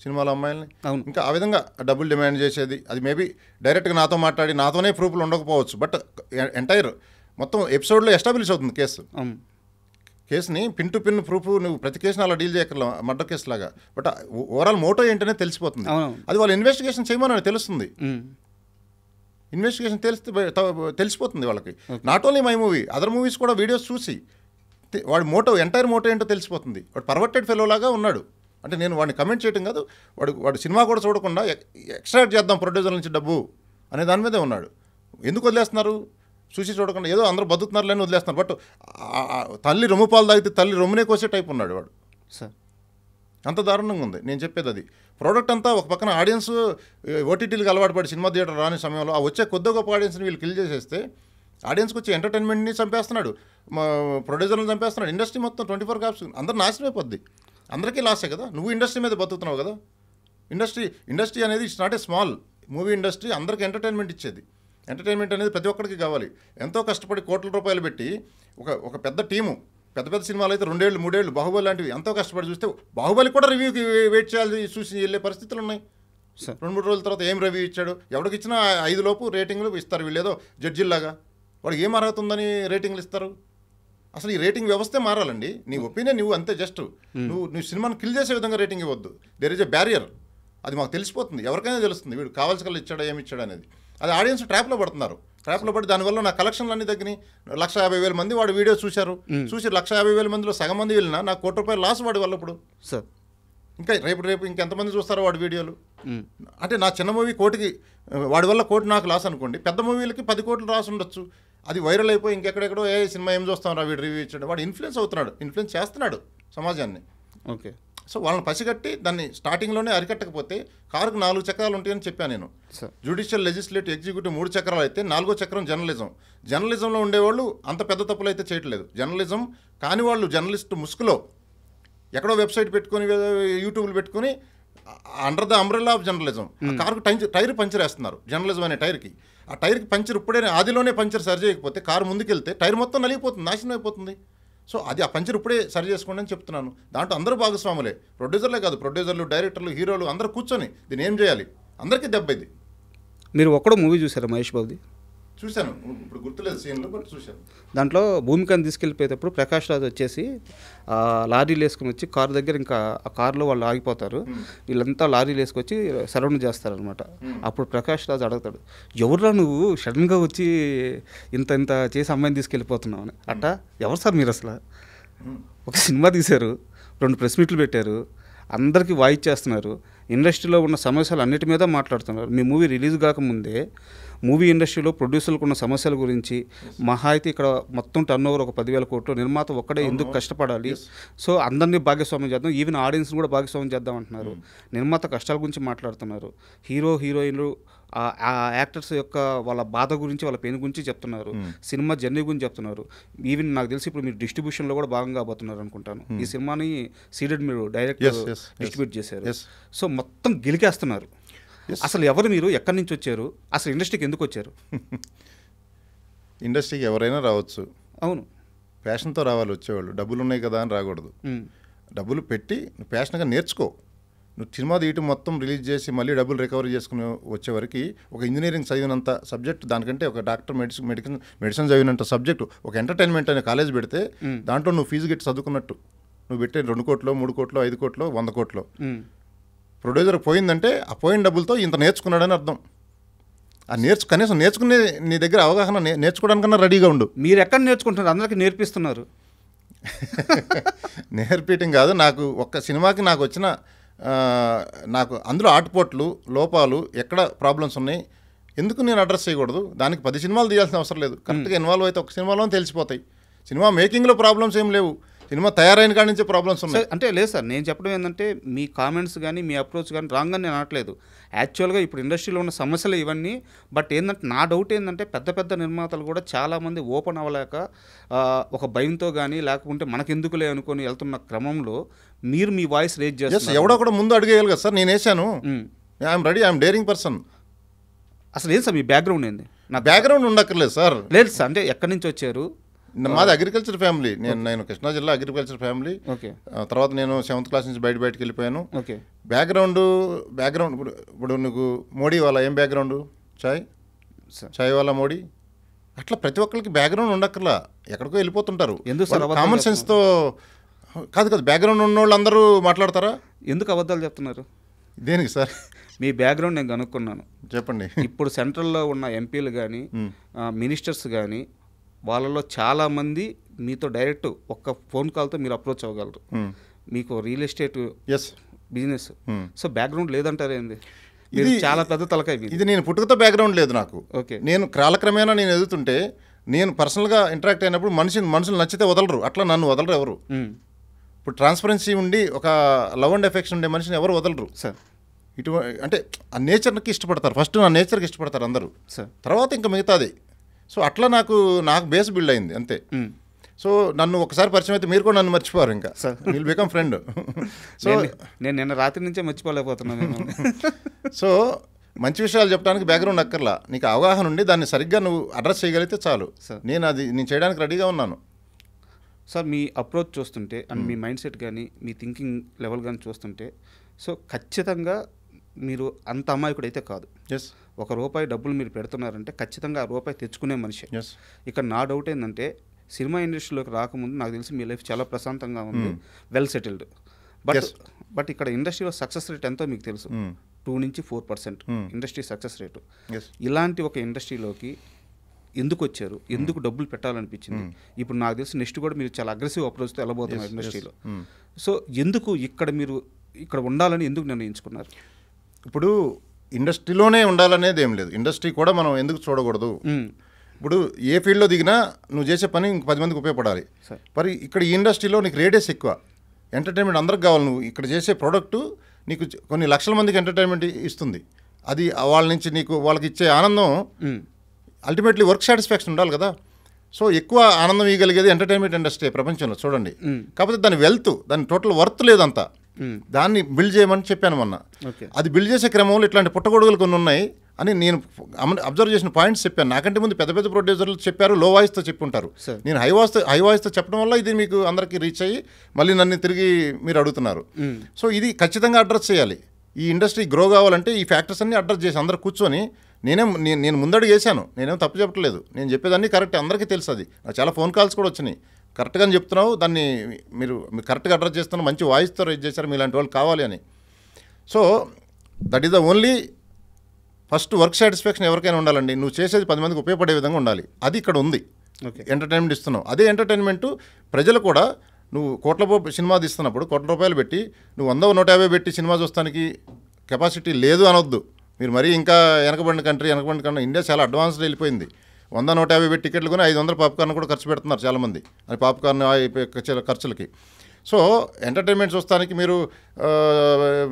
సినిమాలో అమ్మాయిలని. ఇంకా ఆ విధంగా డబ్బులు డిమాండ్ చేసేది, అది మేబీ డైరెక్ట్గా నాతో మాట్లాడి నాతోనే ప్రూఫ్లు ఉండకపోవచ్చు. బట్ ఎంటైర్ మొత్తం ఎపిసోడ్లో ఎస్టాబ్లిష్ అవుతుంది కేసుని పిన్ టు పిన్ ప్రూఫ్. నువ్వు ప్రతి కేసుని అలా డీల్ చేయగల మర్డర్ కేసు లాగా. బట్ ఓవరాల్ మోటో ఏంటనే తెలిసిపోతుంది. అది వాళ్ళు ఇన్వెస్టిగేషన్ చేయమని తెలుస్తుంది. ఇన్వెస్టిగేషన్ తెలిసిపోతుంది వాళ్ళకి. Not only my movie, other movies కూడా వీడియోస్ చూసి వాడి ఎంటైర్ మోటో ఏంటో తెలిసిపోతుంది. వాడు పర్వర్టెడ్ ఫెలో లాగా ఉన్నాడు. అంటే నేను వాడిని కమెంట్ చేయడం కాదు, వాడు సినిమా కూడా చూడకుండా ఎక్స్ట్రాక్ట్ చేద్దాం ప్రొడ్యూసర్ నుంచి డబ్బు అనే దాని మీదే ఉన్నాడు. ఎందుకు వదిలేస్తున్నారు? చూసి చూడకుండా ఏదో అందరూ బతుకుతున్నారు లేని వదిలేస్తున్నారు. బట్ తల్లి రొమ్ము పాలు తాగితే తల్లి రొమ్మునే కోసే టైప్ ఉన్నాడు వాడు. సార్ అంత దారుణంగా ఉంది నేను చెప్పేది. అది ప్రోడక్ట్ అంతా ఒక పక్కన ఆడియన్స్ ఓటీటీలకు అలవాటు పడి సినిమా థియేటర్ రాని సమయంలో ఆ వచ్చే కొద్ది గొప్ప ఆడియన్స్ని వీళ్ళు కిల్ చేసేస్తే ఆడియన్స్కి వచ్చి ఎంటర్టైన్మెంట్ని చంపేస్తున్నాడు, ప్రొడ్యూసర్ని చంపేస్తున్నాడు. ఇండస్ట్రీ మొత్తం 24 hours అందరు నాశనం అయిపోద్ది. అందరికీ లాసే కదా. నువ్వు ఇండస్ట్రీ మీద బతుకుతున్నావు కదా. ఇండస్ట్రీ అనేది it's not a small movie industry. అందరికీ ఎంటర్టైన్మెంట్ ఇచ్చేది. ఎంటర్టైన్మెంట్ అనేది ప్రతి ఒక్కరికి కావాలి. ఎంతో కష్టపడి కోట్ల రూపాయలు పెట్టి ఒక పెద్ద టీము, పెద్ద సినిమాలు అయితే 2 ఏళ్ళు 3 ఏళ్ళు బాహుబలి లాంటివి ఎంతో కష్టపడి చూస్తే బాహుబలి కూడా రివ్యూకి వెయిట్ చేయాలి, చూసి వెళ్ళే పరిస్థితులు ఉన్నాయి. 2-3 రోజుల తర్వాత ఏం రివ్యూ ఇచ్చాడు, ఎవరికి ఇచ్చినా 5 లోపు రేటింగ్లు ఇస్తారు. వీళ్ళేదో జడ్జిల్లాగా వాడికి ఏం అర్హత ఉందని రేటింగ్లు ఇస్తారు. అసలు ఈ రేటింగ్ వ్యవస్థే మారాలండి. నీ ఒపీనియన్ నువ్వు అంతే. జస్ట్ నువ్వు సినిమాను కిల్ చేసే విధంగా రేటింగ్ ఇవ్వద్దు. There is a barrier. అది మాకు తెలిసిపోతుంది, ఎవరికైనా తెలుస్తుంది వీడు కావాల్సిన ఇచ్చాడో ఏమి ఇచ్చాడు అనేది. అది ఆడియన్స్ ట్రాప్లో పడుతున్నారు. ట్రాప్లో పడి దానివల్ల నా కలెక్షన్లు అన్నీ తగ్గినాయి. 150,000 మంది వాడు వీడియో చూసి 150,000 మందిలో సగం మంది వెళ్ళినా నాకు ₹1 లాస్ వాడి వల్ల. ఇప్పుడు సార్ ఇంకా రేపు ఇంకెంతమంది చూస్తారో వాడి వీడియోలు. అంటే నా చిన్న మూవీ కోటికి వాడి వల్ల 1 కోటి నాకు లాస్ అనుకోండి, పెద్ద మూవీలకి 10 కోట్లు రాసి ఉండొచ్చు. అది వైరల్ అయిపోయి ఇంకెక్కడెక్కడో ఏ సినిమా ఏం చూస్తాం రా వీడు రివ్యూ ఇచ్చాడు, వాడు ఇన్ఫ్లుయెన్స్ అవుతున్నాడు, ఇన్ఫ్లుయెన్స్ చేస్తున్నాడు సమాజాన్ని. ఓకే. సో వాళ్ళని పసిగట్టి దాన్ని స్టార్టింగ్లోనే అరికట్టకపోతే కారుకు 4 చక్రాలు ఉంటాయని చెప్పాను నేను. జ్యుడిషియల్, లెజిస్లేటివ్, ఎగ్జిక్యూటివ్ 3 చక్రాలు అయితే 4వ చక్రం జర్నలిజంలో ఉండేవాళ్ళు అంత పెద్ద తప్పులు అయితే చేయట్లేదు. జర్నలిజం కాని వాళ్ళు జర్నలిస్ట్ ముసుగులో ఎక్కడో వెబ్సైట్ పెట్టుకొని యూట్యూబ్లు పెట్టుకొని under the umbrella of journalism కారుకు టైర్ పంచర్ వేస్తున్నారు. జర్నలిజం అనే టైర్కి, ఆ టైర్కి పంచర్ ఇప్పుడే ఆదిలోనే పంచర్ సరి చేయకపోతే కారు ముందుకెళ్తే టైర్ మొత్తం నలిగిపోతుంది, నాశనం అయిపోతుంది. సో అది ఆ పంచర్ ఇప్పుడే సరి చేసుకోండి అని చెప్తున్నాను. దాంట్లో అందరూ భాగస్వాములే, ప్రొడ్యూసర్లే కాదు, ప్రొడ్యూసర్లు, డైరెక్టర్లు, హీరోలు అందరూ కూర్చొని దీన్ని ఏం చేయాలి, అందరికీ దెబ్బ ఇది. మీరు ఒక్కడో మూవీ చూసారా మహేష్ బాబుది? చూశాను, ఇప్పుడు గుర్తులేదు సీన్లో, బట్ చూశాను. దాంట్లో భూమికని తీసుకెళ్ళిపోయేటప్పుడు ప్రకాష్ రాజ్ వచ్చేసి లారీలు వేసుకుని వచ్చి కారు దగ్గర, ఇంకా ఆ కారులో వాళ్ళు ఆగిపోతారు, వీళ్ళంతా లారీలు వేసుకొచ్చి సరౌండ్ చేస్తారనమాట. అప్పుడు ప్రకాష్ రాజ్ అడుగుతాడు, ఎవరురా నువ్వు సడన్గా వచ్చి ఇంత చేసి అమ్మాయిని తీసుకెళ్ళిపోతున్నావు అని. అట్టా ఎవరు సార్ మీరు అసలు? ఒక సినిమా తీశారు, 2 ప్రెస్ మీట్లు పెట్టారు, అందరికీ వాయిస్ చేస్తున్నారు, ఇండస్ట్రీలో ఉన్న సమస్యలు అన్నిటి మీద మాట్లాడుతున్నారు. మీ మూవీ రిలీజ్ కాకముందే మూవీ ఇండస్ట్రీలో ప్రొడ్యూసర్లకు ఉన్న సమస్యల గురించి, మహా అయితే ఇక్కడ మొత్తం టర్నోవర్ ఒక 10,000 కోట్లు, నిర్మాత ఒక్కడే ఎందుకు కష్టపడాలి, సో అందరినీ భాగస్వామ్యం చేద్దాం, ఈవెన్ ఆడియన్స్ని కూడా భాగస్వామ్యం చేద్దాం అంటున్నారు. నిర్మాత కష్టాల గురించి మాట్లాడుతున్నారు, హీరోయిన్లు ఆ యాక్టర్స్ యొక్క వాళ్ళ బాధ గురించి, వాళ్ళ పెయిన్ గురించి చెప్తున్నారు, సినిమా జర్నీ గురించి చెప్తున్నారు. ఈవెన్ నాకు తెలిసి ఇప్పుడు మీరు డిస్ట్రిబ్యూషన్లో కూడా భాగంగా కాబోతున్నారు అనుకుంటాను. ఈ సినిమాని సీడెడ్ మీరు డైరెక్ట్ డిస్ట్రిబ్యూట్ చేశారు. సో మొత్తం గెలికేస్తున్నారు. అసలు ఎవరు మీరు, ఎక్కడి నుంచి వచ్చారు, అసలు ఇండస్ట్రీకి ఎందుకు వచ్చారు? ఇండస్ట్రీకి ఎవరైనా రావచ్చు, అవును, ప్యాషన్తో రావాలి వచ్చేవాళ్ళు. డబ్బులు ఉన్నాయి కదా అని రాకూడదు. డబ్బులు పెట్టి నువ్వు ప్యాషన్గా నేర్చుకో. నువ్వు సినిమా తీయటం మొత్తం రిలీజ్ చేసి మళ్ళీ డబ్బులు రికవరీ చేసుకుని వచ్చేవరకు ఒక ఇంజనీరింగ్ చదివినంత సబ్జెక్ట్, దానికంటే ఒక డాక్టర్ మెడిసిన్ చదివినంత సబ్జెక్టు, ఒక ఎంటర్టైన్మెంట్ అనే కాలేజ్ పెడితే దాంట్లో నువ్వు ఫీజు గట్టి చదువుకున్నట్టు. నువ్వు పెట్టే 2 కోట్లో 3 కోట్లో 5 కోట్లో 100 కోట్లో ప్రొడ్యూసర్ పోయిందంటే ఆ పోయిన డబ్బులతో ఇంత నేర్చుకున్నాడని అర్థం. ఆ కనీసం నేర్చుకునే నీ దగ్గర అవగాహన నేర్చుకోవడానికన్నా రెడీగా ఉండు. మీరు ఎక్కడ నేర్చుకుంటున్నారు? అందరికీ నేర్పిస్తున్నారు. నేర్పించడం కాదు, నాకు ఒక్క సినిమాకి నాకు వచ్చిన నాకు అందులో ఆటుపోట్లు, లోపాలు, ఎక్కడ ప్రాబ్లమ్స్ ఉన్నాయి, ఎందుకు నేను అడ్రస్ చేయకూడదు? దానికి 10 సినిమాలు తీయాల్సిన అవసరం లేదు. కరెక్ట్గా ఇన్వాల్వ్ అయితే ఒక సినిమాలో తెలిసిపోతాయి. సినిమా మేకింగ్లో ప్రాబ్లమ్స్ ఏం లేవు, సినిమా తయారైన కాడి నుంచే ప్రాబ్లమ్స్ ఉన్నాయి. అంటే లేదు సార్, నేను చెప్పడం ఏంటంటే మీ కామెంట్స్ కానీ మీ అప్రోచ్ కానీ రాంగ్ అని నేను అనట్లేదు. యాక్చువల్గా ఇప్పుడు ఇండస్ట్రీలో ఉన్న సమస్యలు ఇవన్నీ. బట్ ఏంటంటే నా డౌట్ ఏంటంటే పెద్ద నిర్మాతలు కూడా చాలామంది ఓపెన్ అవ్వలేక ఒక భయంతో కానీ లేకుంటే మనకెందుకులే అనుకొని వెళ్తున్న క్రమంలో మీరు మీ వాయిస్ రేజ్ చేస్తారు. ఎవడో కూడా ముందు అడిగేయాలి కదా సార్, నేను వేసాను, I'm ready, I'm daring person. అసలు ఏం సార్ మీ బ్యాక్గ్రౌండ్ ఏంది? నా బ్యాక్గ్రౌండ్ ఉండక్కర్లేదు సార్. లేదు సార్, అంటే ఎక్కడి నుంచి వచ్చారు? మాది అగ్రికల్చర్ ఫ్యామిలీ. నేను కృష్ణా జిల్లా అగ్రికల్చర్ ఫ్యామిలీ. తర్వాత నేను 7th క్లాస్ నుంచి బయటకు వెళ్ళిపోయాను. బ్యాక్గ్రౌండ్ ఇప్పుడు నీకు మోడీ వాళ్ళ ఏం బ్యాక్గ్రౌండ్? చాయ్ వాళ్ళ మోడీ. అట్లా ప్రతి ఒక్కరికి బ్యాక్గ్రౌండ్ ఉండక్కర్లా, ఎక్కడికో వెళ్ళిపోతుంటారు. కామన్ సెన్స్తో కాదు, బ్యాక్గ్రౌండ్ ఉన్న వాళ్ళు అందరూ మాట్లాడతారా? ఎందుకు అబద్ధాలు చెప్తున్నారు? దేనికి సార్? మీ బ్యాక్గ్రౌండ్ నేను కనుక్కున్నాను, చెప్పండి. ఇప్పుడు సెంట్రల్లో ఉన్న ఎంపీలు కానీ మినిస్టర్స్ కానీ వాళ్ళలో చాలామంది మీతో డైరెక్ట్ ఒక్క ఫోన్ కాల్తో మీరు అప్రోచ్ అవ్వగలరు. మీకు real estate business. So background లేదంటారు ఏంది? ఇది చాలా పెద్ద తలకాయ. ఇది నేను పుట్టుకతో బ్యాక్గ్రౌండ్ లేదు నాకు. ఓకే, నేను కాలక్రమేణా నేను ఎదుగుతుంటే నేను పర్సనల్గా ఇంటరాక్ట్ అయినప్పుడు మనుషులు నచ్చితే వదలరు, అట్లా నన్ను వదలరు ఎవరు. ఇప్పుడు ట్రాన్స్పరెన్సీ ఉండి ఒక లవ్ అండ్ ఎఫెక్షన్ ఉండే మనిషిని ఎవరు వదలరు సార్. అంటే ఆ నేచర్కి ఇష్టపడతారు. ఫస్ట్ నా నేచర్కి ఇష్టపడతారు అందరూ, తర్వాత ఇంకా మిగతాది. సో అట్లా నాకు బేస్ బిల్డ్ అయింది అంతే. సో నన్ను ఒకసారి పరిచయం అయితే మీరు కూడా నన్ను మర్చిపోరు, ఇంకా విల్ బికమ్ ఫ్రెండ్. సో నేను నిన్న రాత్రి నుంచే మర్చిపోలేకపోతున్నాను. సో మంచి విషయాలు చెప్పడానికి బ్యాక్గ్రౌండ్ అక్కర్లా, నీకు అవగాహన ఉండి దాన్ని సరిగ్గా నువ్వు అడ్రస్ చేయగలిగితే చాలు. నేను చేయడానికి రెడీగా ఉన్నాను. సార్ మీ అప్రోచ్ చూస్తుంటే అండ్ మీ మైండ్ సెట్ కానీ మీ థింకింగ్ లెవెల్ కానీ చూస్తుంటే సో ఖచ్చితంగా మీరు అంత అమాయకుడు అయితే కాదు. ₹1 డబ్బులు మీరు పెడుతున్నారంటే ఖచ్చితంగా ఆ రూపాయి తెచ్చుకునే మనిషి. ఇక్కడ నా డౌట్ ఏంటంటే సినిమా ఇండస్ట్రీలోకి రాకముందు నాకు తెలిసి మీ లైఫ్ చాలా ప్రశాంతంగా ఉంది, వెల్ సెటిల్డ్. బట్ ఇక్కడ ఇండస్ట్రీలో సక్సెస్ రేట్ ఎంతో మీకు తెలుసు, 2 నుంచి 4% ఇండస్ట్రీ సక్సెస్ రేటు. ఇలాంటి ఒక ఇండస్ట్రీలోకి ఎందుకు వచ్చారు? ఎందుకు డబ్బులు పెట్టాలనిపించింది? ఇప్పుడు నాకు తెలిసి నెక్స్ట్ కూడా మీరు చాలా అగ్రెసివ్ అప్రోచ్తో వెళ్ళబోతున్నారు ఇండస్ట్రీలో. సో ఎందుకు ఇక్కడ మీరు ఇక్కడ ఉండాలని ఎందుకు నిర్ణయించుకున్నారు? ఇప్పుడు ఇండస్ట్రీలోనే ఉండాలనేది ఏం లేదు, ఇండస్ట్రీ కూడా మనం ఎందుకు చూడకూడదు. ఇప్పుడు ఏ ఫీల్డ్లో దిగినా నువ్వు చేసే పని ఇంక 10 మందికి ఉపయోగపడాలి. మరి ఇక్కడ ఈ ఇండస్ట్రీలో నీకు రేడియస్ ఎక్కువ, ఎంటర్టైన్మెంట్ అందరికి కావాలి. నువ్వు ఇక్కడ చేసే ప్రోడక్టు నీకు కొన్ని లక్షల మందికి ఎంటర్టైన్మెంట్ ఇస్తుంది. అది వాళ్ళ నుంచి నీకు వాళ్ళకి ఇచ్చే ఆనందం అల్టిమేట్లీ వర్క్ సాటిస్ఫాక్షన్ ఉండాలి కదా. సో ఎక్కువ ఆనందం ఇవ్వగలిగేది ఎంటర్టైన్మెంట్ ఇండస్ట్రీ ప్రపంచంలో చూడండి. కాకపోతే దాని వెల్త్, దాని టోటల్ వర్త్ లేదంతా. దాన్ని బిల్డ్ చేయమని చెప్పాను మొన్న. అది బిల్డ్ చేసే క్రమంలో ఇట్లాంటి పుట్టగొడుగులు కొన్ని ఉన్నాయి అని నేను అబ్జర్వ్ చేసిన పాయింట్స్ చెప్పాను. నాకంటే ముందు పెద్ద పెద్ద ప్రొడ్యూసర్లు చెప్పారు, లో వాయిస్తో చెప్పుంటారు. నేను హై వాయిస్తో చెప్పడం వల్ల ఇది మీకు అందరికీ రీచ్ అయ్యి మళ్ళీ నన్ను తిరిగి మీరు అడుగుతున్నారు. సో ఇది ఖచ్చితంగా అడ్రస్ చేయాలి. ఈ ఇండస్ట్రీ గ్రో కావాలంటే ఈ ఫ్యాక్టర్స్ అన్ని అడ్రస్ చేసి అందరూ కూర్చొని నేను ముందడుగు వేసాను. నేనేం తప్పు చెప్పట్లేదు, నేను చెప్పేదాన్ని కరెక్ట్, అందరికీ తెలుసు. అది చాలా ఫోన్ కాల్స్ కూడా వచ్చినాయి, కరెక్ట్గానే చెప్తున్నావు, దాన్ని మీరు కరెక్ట్గా అడ్రస్ చేస్తున్నావు, మంచి వాయిస్తో రేజ్ చేశారు, మీలాంటి వాళ్ళు కావాలి అని. So that is the only first work satisfaction ఎవరికైనా ఉండాలండి. నువ్వు చేసేది 10 మందికి ఉపయోగపడే విధంగా ఉండాలి. అది ఇక్కడ ఉంది. ఎంటర్టైన్మెంట్ ఇస్తున్నావు, అదే ఎంటర్టైన్మెంట్ ప్రజలు కూడా నువ్వు కోట్ల సినిమా తీస్తున్నప్పుడు కోట్ల రూపాయలు పెట్టి నువ్వు 100-150 పెట్టి సినిమా చూస్తానికి కెపాసిటీ లేదు అనొద్దు. మీరు మరీ ఇంకా వెనకబడిన కంట్రీ ఇండియా చాలా అడ్వాన్స్డ్ వెళ్ళిపోయింది. 100-150 పెట్టి టికెట్లు కొని 500 పాప్కార్న్ కూడా ఖర్చు పెడుతున్నారు చాలామంది, అది పాప్కార్న్ ఖర్చులకి. సో ఎంటర్టైన్మెంట్ చూస్తానికి మీరు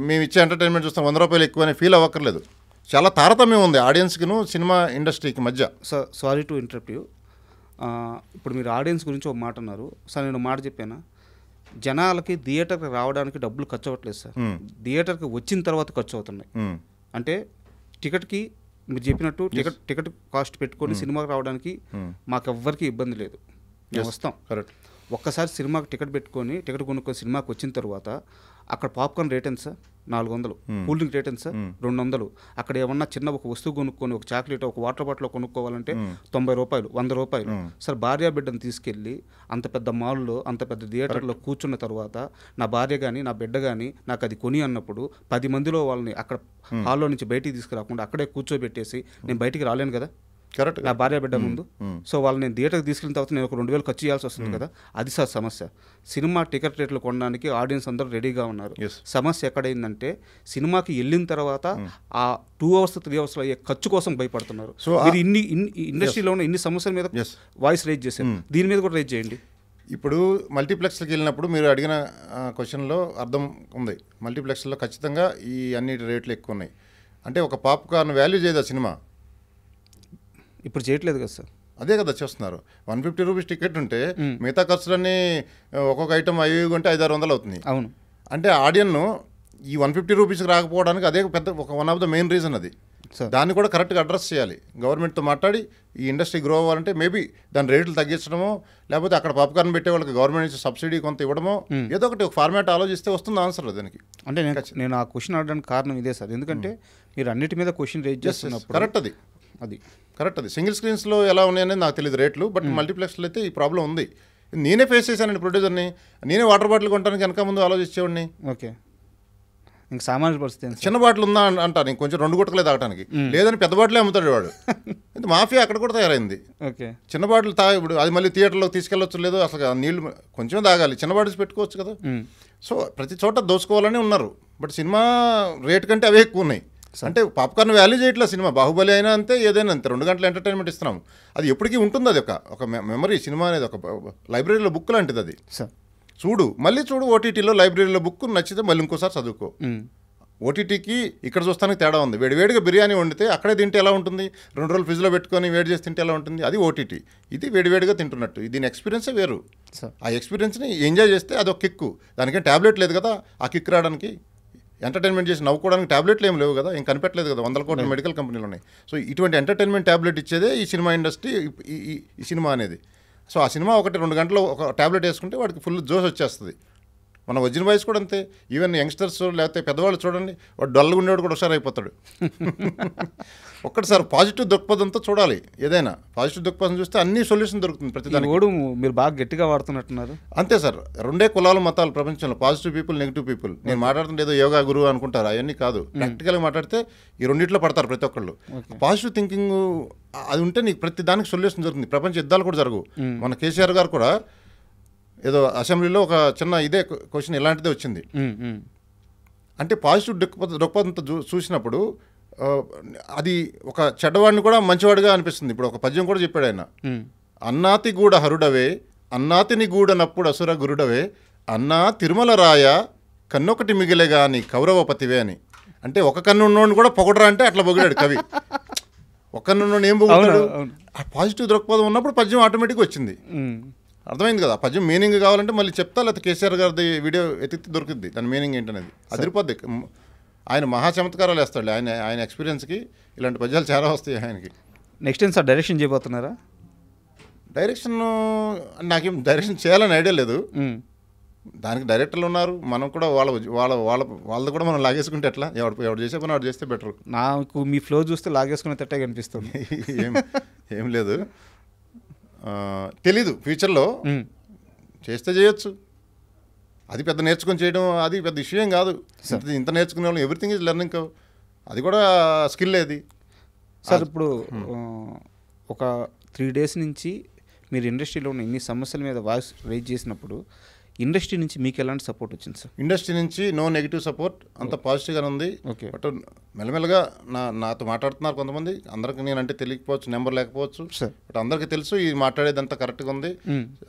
మేము ఇచ్చే ఎంటర్టైన్మెంట్ చూస్తాం 100 రూపాయలు ఎక్కువ అని ఫీల్ అవ్వక్కర్లేదు. చాలా తారతమ్యం ఉంది ఆడియన్స్కిను సినిమా ఇండస్ట్రీకి మధ్య. Sorry to interrupt you. ఇప్పుడు మీరు ఆడియన్స్ గురించి ఒక మాట అన్నారు సార్. నేను మాట చెప్పానా, జనాలకి థియేటర్కి రావడానికి డబ్బులు ఖర్చు అవ్వట్లేదు సార్, థియేటర్కి వచ్చిన తర్వాత ఖర్చు అవుతున్నాయి. అంటే టికెట్కి మీరు చెప్పినట్టు టికెట్ కాస్ట్ పెట్టుకొని సినిమాకి రావడానికి మాకెవ్వరికి ఇబ్బంది లేదు, మేము వస్తాం. కరెక్ట్. ఒక్కసారి సినిమాకి టికెట్ కొనుక్కొని సినిమాకి వచ్చిన తర్వాత అక్కడ పాప్కార్న్ రేట్ ఎంత సార్? 400. కూల్ డ్రింక్ రేట్ ఎంత సార్? 200. అక్కడ ఏమన్నా చిన్న ఒక వస్తువు కొనుక్కొని, ఒక చాక్లెట్, ఒక వాటర్ బాటిల్ కొనుక్కోవాలంటే 90 రూపాయలు, 100 రూపాయలు. సార్ భార్య బిడ్డను తీసుకెళ్ళి అంత పెద్ద మాల్లో, అంత పెద్ద థియేటర్లో కూర్చున్న తర్వాత నా భార్య కానీ నా బిడ్డ కానీ నాకు అది కొని అన్నప్పుడు 10 మందిలో వాళ్ళని అక్కడ హాల్లో నుంచి బయటికి తీసుకురాకుండా అక్కడే కూర్చోబెట్టేసి నేను బయటికి రాలేను కదా కరెక్ట్, నా భార్య బిడ్డ ముందు. సో వాళ్ళు నేను థియేటర్కి తీసుకెళ్ళిన తర్వాత నేను ఒక 2000 ఖర్చు చేయాల్సి వస్తుంది కదా. అది సార్ సమస్య. సినిమా టికెట్ రేట్లు కొనడానికి ఆడియన్స్ అందరూ రెడీగా ఉన్నారు. సమస్య ఎక్కడైందంటే సినిమాకి వెళ్ళిన తర్వాత ఆ 2 hours 3 hours అయ్యే ఖర్చు కోసం భయపడుతున్నారు. సో మీరు ఇన్ని ఇండస్ట్రీలో ఉన్న ఇన్ని సమస్యల మీద వాయిస్ రేజ్ చేశారు, దీని మీద కూడా రేజ్ చేయండి. ఇప్పుడు మల్టీప్లెక్స్కి వెళ్ళినప్పుడు మీరు అడిగిన క్వశ్చన్లో అర్థం ఉంది. మల్టీప్లెక్స్లో ఖచ్చితంగా ఈ అన్నిటి రేట్లు ఎక్కువ ఉన్నాయి. అంటే ఒక పాప్కార్న్ వాల్యూ చేయదు ఆ సినిమా. ఇప్పుడు చేయట్లేదు కదా సార్. అదే కదా చేస్తున్నారు. 150 రూపీస్ టికెట్ ఉంటే మిగతా ఖర్చులన్నీ ఒక్కొక్క ఐటమ్ 5 కొంటే 500-600 అవుతుంది. అవును. అంటే ఆడియన్ను ఈ 150 రూపీస్కి రాకపోవడానికి అదే పెద్ద ఒక one of the main reason. అది దాన్ని కూడా కరెక్ట్గా అడ్రస్ చేయాలి. గవర్నమెంట్తో మాట్లాడి ఈ ఇండస్ట్రీ గ్రో అవ్వాలంటే మేబీ దాని రేట్లు తగ్గించడమో, లేకపోతే అక్కడ పాప్కార్న్ పెట్టే వాళ్ళకి గవర్నమెంట్ నుంచి సబ్సిడీ కొంత ఇవ్వడమో, ఏదో ఒకటి ఒక ఫార్మాట్ ఆలోచిస్తే వస్తుంది ఆన్సర్ దానికి. అంటే నేను ఆ క్వశ్చన్ అడగడానికి కారణం ఇదే సార్. ఎందుకంటే మీరు అన్నిటి మీద క్వశ్చన్ రేజ్ చేస్తున్నప్పుడు కరెక్ట్ అది కరెక్ట్. అది సింగిల్ స్క్రీన్స్లో ఎలా ఉన్నాయనేది నాకు తెలియదు రేట్లు, బట్ మల్టీప్లెక్స్లో అయితే ఈ ప్రాబ్లం ఉంది. నేనే ఫేస్ చేశానండి ప్రొడ్యూసర్ని. నేనే వాటర్ బాటిల్ కొనడానికి వెనక ముందు ఆలోచించేవాడిని. ఓకే, ఇంక సామాన్య పరిస్థితి. చిన్న బాటిల్ ఉందా అంటాను, ఇంక కొంచెం 2 గుట్టలే తాగడానికి, లేదని పెద్ద బాటిలే అమ్ముతాడు వాడు. ఇది మాఫియా అక్కడ కూడా తయారైంది. ఓకే, చిన్న బాటిల్ ఇప్పుడు అది మళ్ళీ థియేటర్లోకి తీసుకెళ్ళొచ్చు, లేదు అసలు నీళ్ళు కొంచెం తాగాలి, చిన్న బాటిల్స్ పెట్టుకోవచ్చు కదా. సో ప్రతి చోట దోచుకోవాలని ఉన్నారు, బట్ సినిమా రేట్ కంటే అవే ఎక్కువ ఉన్నాయి. అంటే పాప్కార్న్ వాల్యూ చేయట్లా సినిమా. బాహుబలి అయినా అంతే, ఏదైనా అంతే, 2 గంటల ఎంటర్టైన్మెంట్ ఇస్తున్నాం. అది ఎప్పటికీ ఉంటుంది. అది ఒక మెమరీ. సినిమా అనేది ఒక లైబ్రరీలో బుక్ లాంటిది. అది మళ్ళీ చూడు ఓటీటీలో లైబ్రరీలో బుక్ నచ్చితే మళ్ళీ ఇంకోసారి చదువుకో. ఓటీటీకి ఇక్కడ చూస్తానికి తేడా ఉంది. వేడివేడిగా బిర్యానీ వండితే అక్కడే తింటే ఎలా ఉంటుంది, 2 రోజులు ఫ్రిడ్జ్లో పెట్టుకొని వేడి చేసి తింటే ఎలా ఉంటుంది, అది ఓటీటీ. ఇది వేడివేడిగా తింటున్నట్టు. దీని ఎక్స్పీరియన్సే వేరు. ఆ ఎక్స్పీరియన్స్ని ఎంజాయ్ చేస్తే అదొక కిక్కు. దానికేం ట్యాబ్లెట్ లేదు కదా ఆ కిక్ రావడానికి. ఎంటర్టైన్మెంట్ చేసి నవ్వుకోవడానికి ట్యాబ్లెట్లు ఏం లేవు కదా, ఏం కనిపెట్టలేదు కదా, 100 కోట్ల మెడికల్ కంపెనీలు ఉన్నాయి. సో ఇటువంటి ఎంటర్టైన్మెంట్ ట్యాబ్లెట్ ఇచ్చేదే ఈ సినిమా ఇండస్ట్రీ, ఈ సినిమా అనేది. సో ఆ సినిమా 1-2 గంటలు ఒక ట్యాబ్లెట్ వేసుకుంటే వాడికి ఫుల్ జోష్ వచ్చేస్తుంది. మన వజ్జిన బాయ్స్ కూడా అంతే. ఈవెన్ యంగ్స్టర్స్ లేకపోతే పెద్దవాళ్ళు చూడండి, వాడు డల్గా ఉండేవాడు కూడా హుషారు అయిపోతాడు. ఒక్కటిసారి పాజిటివ్ దృక్పథంతో చూడాలి. ఏదైనా పాజిటివ్ దృక్పథం చూస్తే అన్ని సొల్యూషన్ దొరుకుతుంది ప్రతిదానికి. మీరు బాగా గట్టిగా వాడుతున్నట్టున్నారు. అంతే సార్, 2 కులాలు మతాలు ప్రపంచంలో, పాజిటివ్ పీపుల్, నెగిటివ్ పీపుల్. నేను మాట్లాడుతుంటే ఏదో యోగా గురువు అనుకుంటారు, అవన్నీ కాదు. ప్రాక్టికల్గా మాట్లాడితే ఈ రెండిట్లో పడతారు ప్రతి ఒక్కళ్ళు. పాజిటివ్ థింకింగ్ అది ఉంటే నీకు ప్రతి దానికి సొల్యూషన్ దొరుకుతుంది. ప్రపంచ యుద్ధాలు కూడా జరగవు. మన కేసీఆర్ గారు కూడా ఏదో అసెంబ్లీలో ఒక చిన్న ఇదే క్వశ్చన్ ఇలాంటిదే వచ్చింది. అంటే పాజిటివ్ దృక్పథంతో చూసినప్పుడు అది ఒక చెడ్డవాడిని కూడా మంచివాడిగా అనిపిస్తుంది. ఇప్పుడు ఒక పద్యం కూడా చెప్పాడు ఆయన, అన్నాతి గూడ హరుడవే అన్నాతిని గూడనప్పుడు అసుర గురుడవే అన్నా తిరుమల రాయ కన్నొకటి మిగిలే గాని కౌరవపతివే అని. అంటే ఒక కన్ను ఉన్నోడిని కూడా పొగడరా అంటే అట్లా పొగిడాడు కవి. ఒక కన్ను ఉన్నోడిని ఏం పొగుడాడు? ఆ పాజిటివ్ దృక్పథం ఉన్నప్పుడు పద్యం ఆటోమేటిక్గా వచ్చింది. అర్థమైంది కదా? పద్యం మీనింగ్ కావాలంటే మళ్ళీ చెప్తా, లేకపోతే కేసీఆర్ గారిది వీడియో ఎత్తికి దొరుకుద్ది దాని మీనింగ్ ఏంటనేది. అదిరిపోద్ది. ఆయన మహా చమత్కారాలు వేస్తాడు. ఆయన ఎక్స్పీరియన్స్కి ఇలాంటి పద్యాలు చాలా వస్తాయి ఆయనకి. నెక్స్ట్ ఏం సార్ డైరెక్షన్ చేయబోతున్నారా? డైరెక్షన్ నాకేం డైరెక్షన్ చేయాలని ఐడియా లేదు. దానికి డైరెక్టర్లు ఉన్నారు, మనం కూడా వాళ్ళది కూడా మనం లాగేసుకుంటే ఎట్లా? ఎవడు చేసే పని వాడు చేస్తే బెటర్. నాకు మీ ఫ్లో చూస్తే లాగేసుకునే తట్టే కనిపిస్తుంది. ఏం లేదు, తెలీదు. ఫ్యూచర్లో చేస్తే చేయొచ్చు. అది పెద్ద నేర్చుకొని చేయడం అది పెద్ద విషయం కాదు. ఇంత నేర్చుకునే వాళ్ళు ఎవ్రీథింగ్ ఈజ్ లెర్నింగ్. అది కూడా స్కిల్ అది సార్. ఇప్పుడు ఒక 3 days నుంచి మీరు ఇండస్ట్రీలో ఉన్న ఇన్ని సమస్యల మీద వాయిస్ రైజ్ చేసినప్పుడు ఇండస్ట్రీ నుంచి మీకు ఎలాంటి సపోర్ట్ వచ్చింది సార్? ఇండస్ట్రీ నుంచి నో నెగిటివ్ సపోర్ట్, అంత పాజిటివ్గానే ఉంది. ఓకే. బట్ మెల్లమెల్లగా నాతో మాట్లాడుతున్నారు కొంతమంది. అందరికి నేనంటే తెలియకపోవచ్చు, నెంబర్ లేకపోవచ్చు, బట్ అందరికీ తెలుసు ఈ మాట్లాడేది అంతా కరెక్ట్గా ఉంది.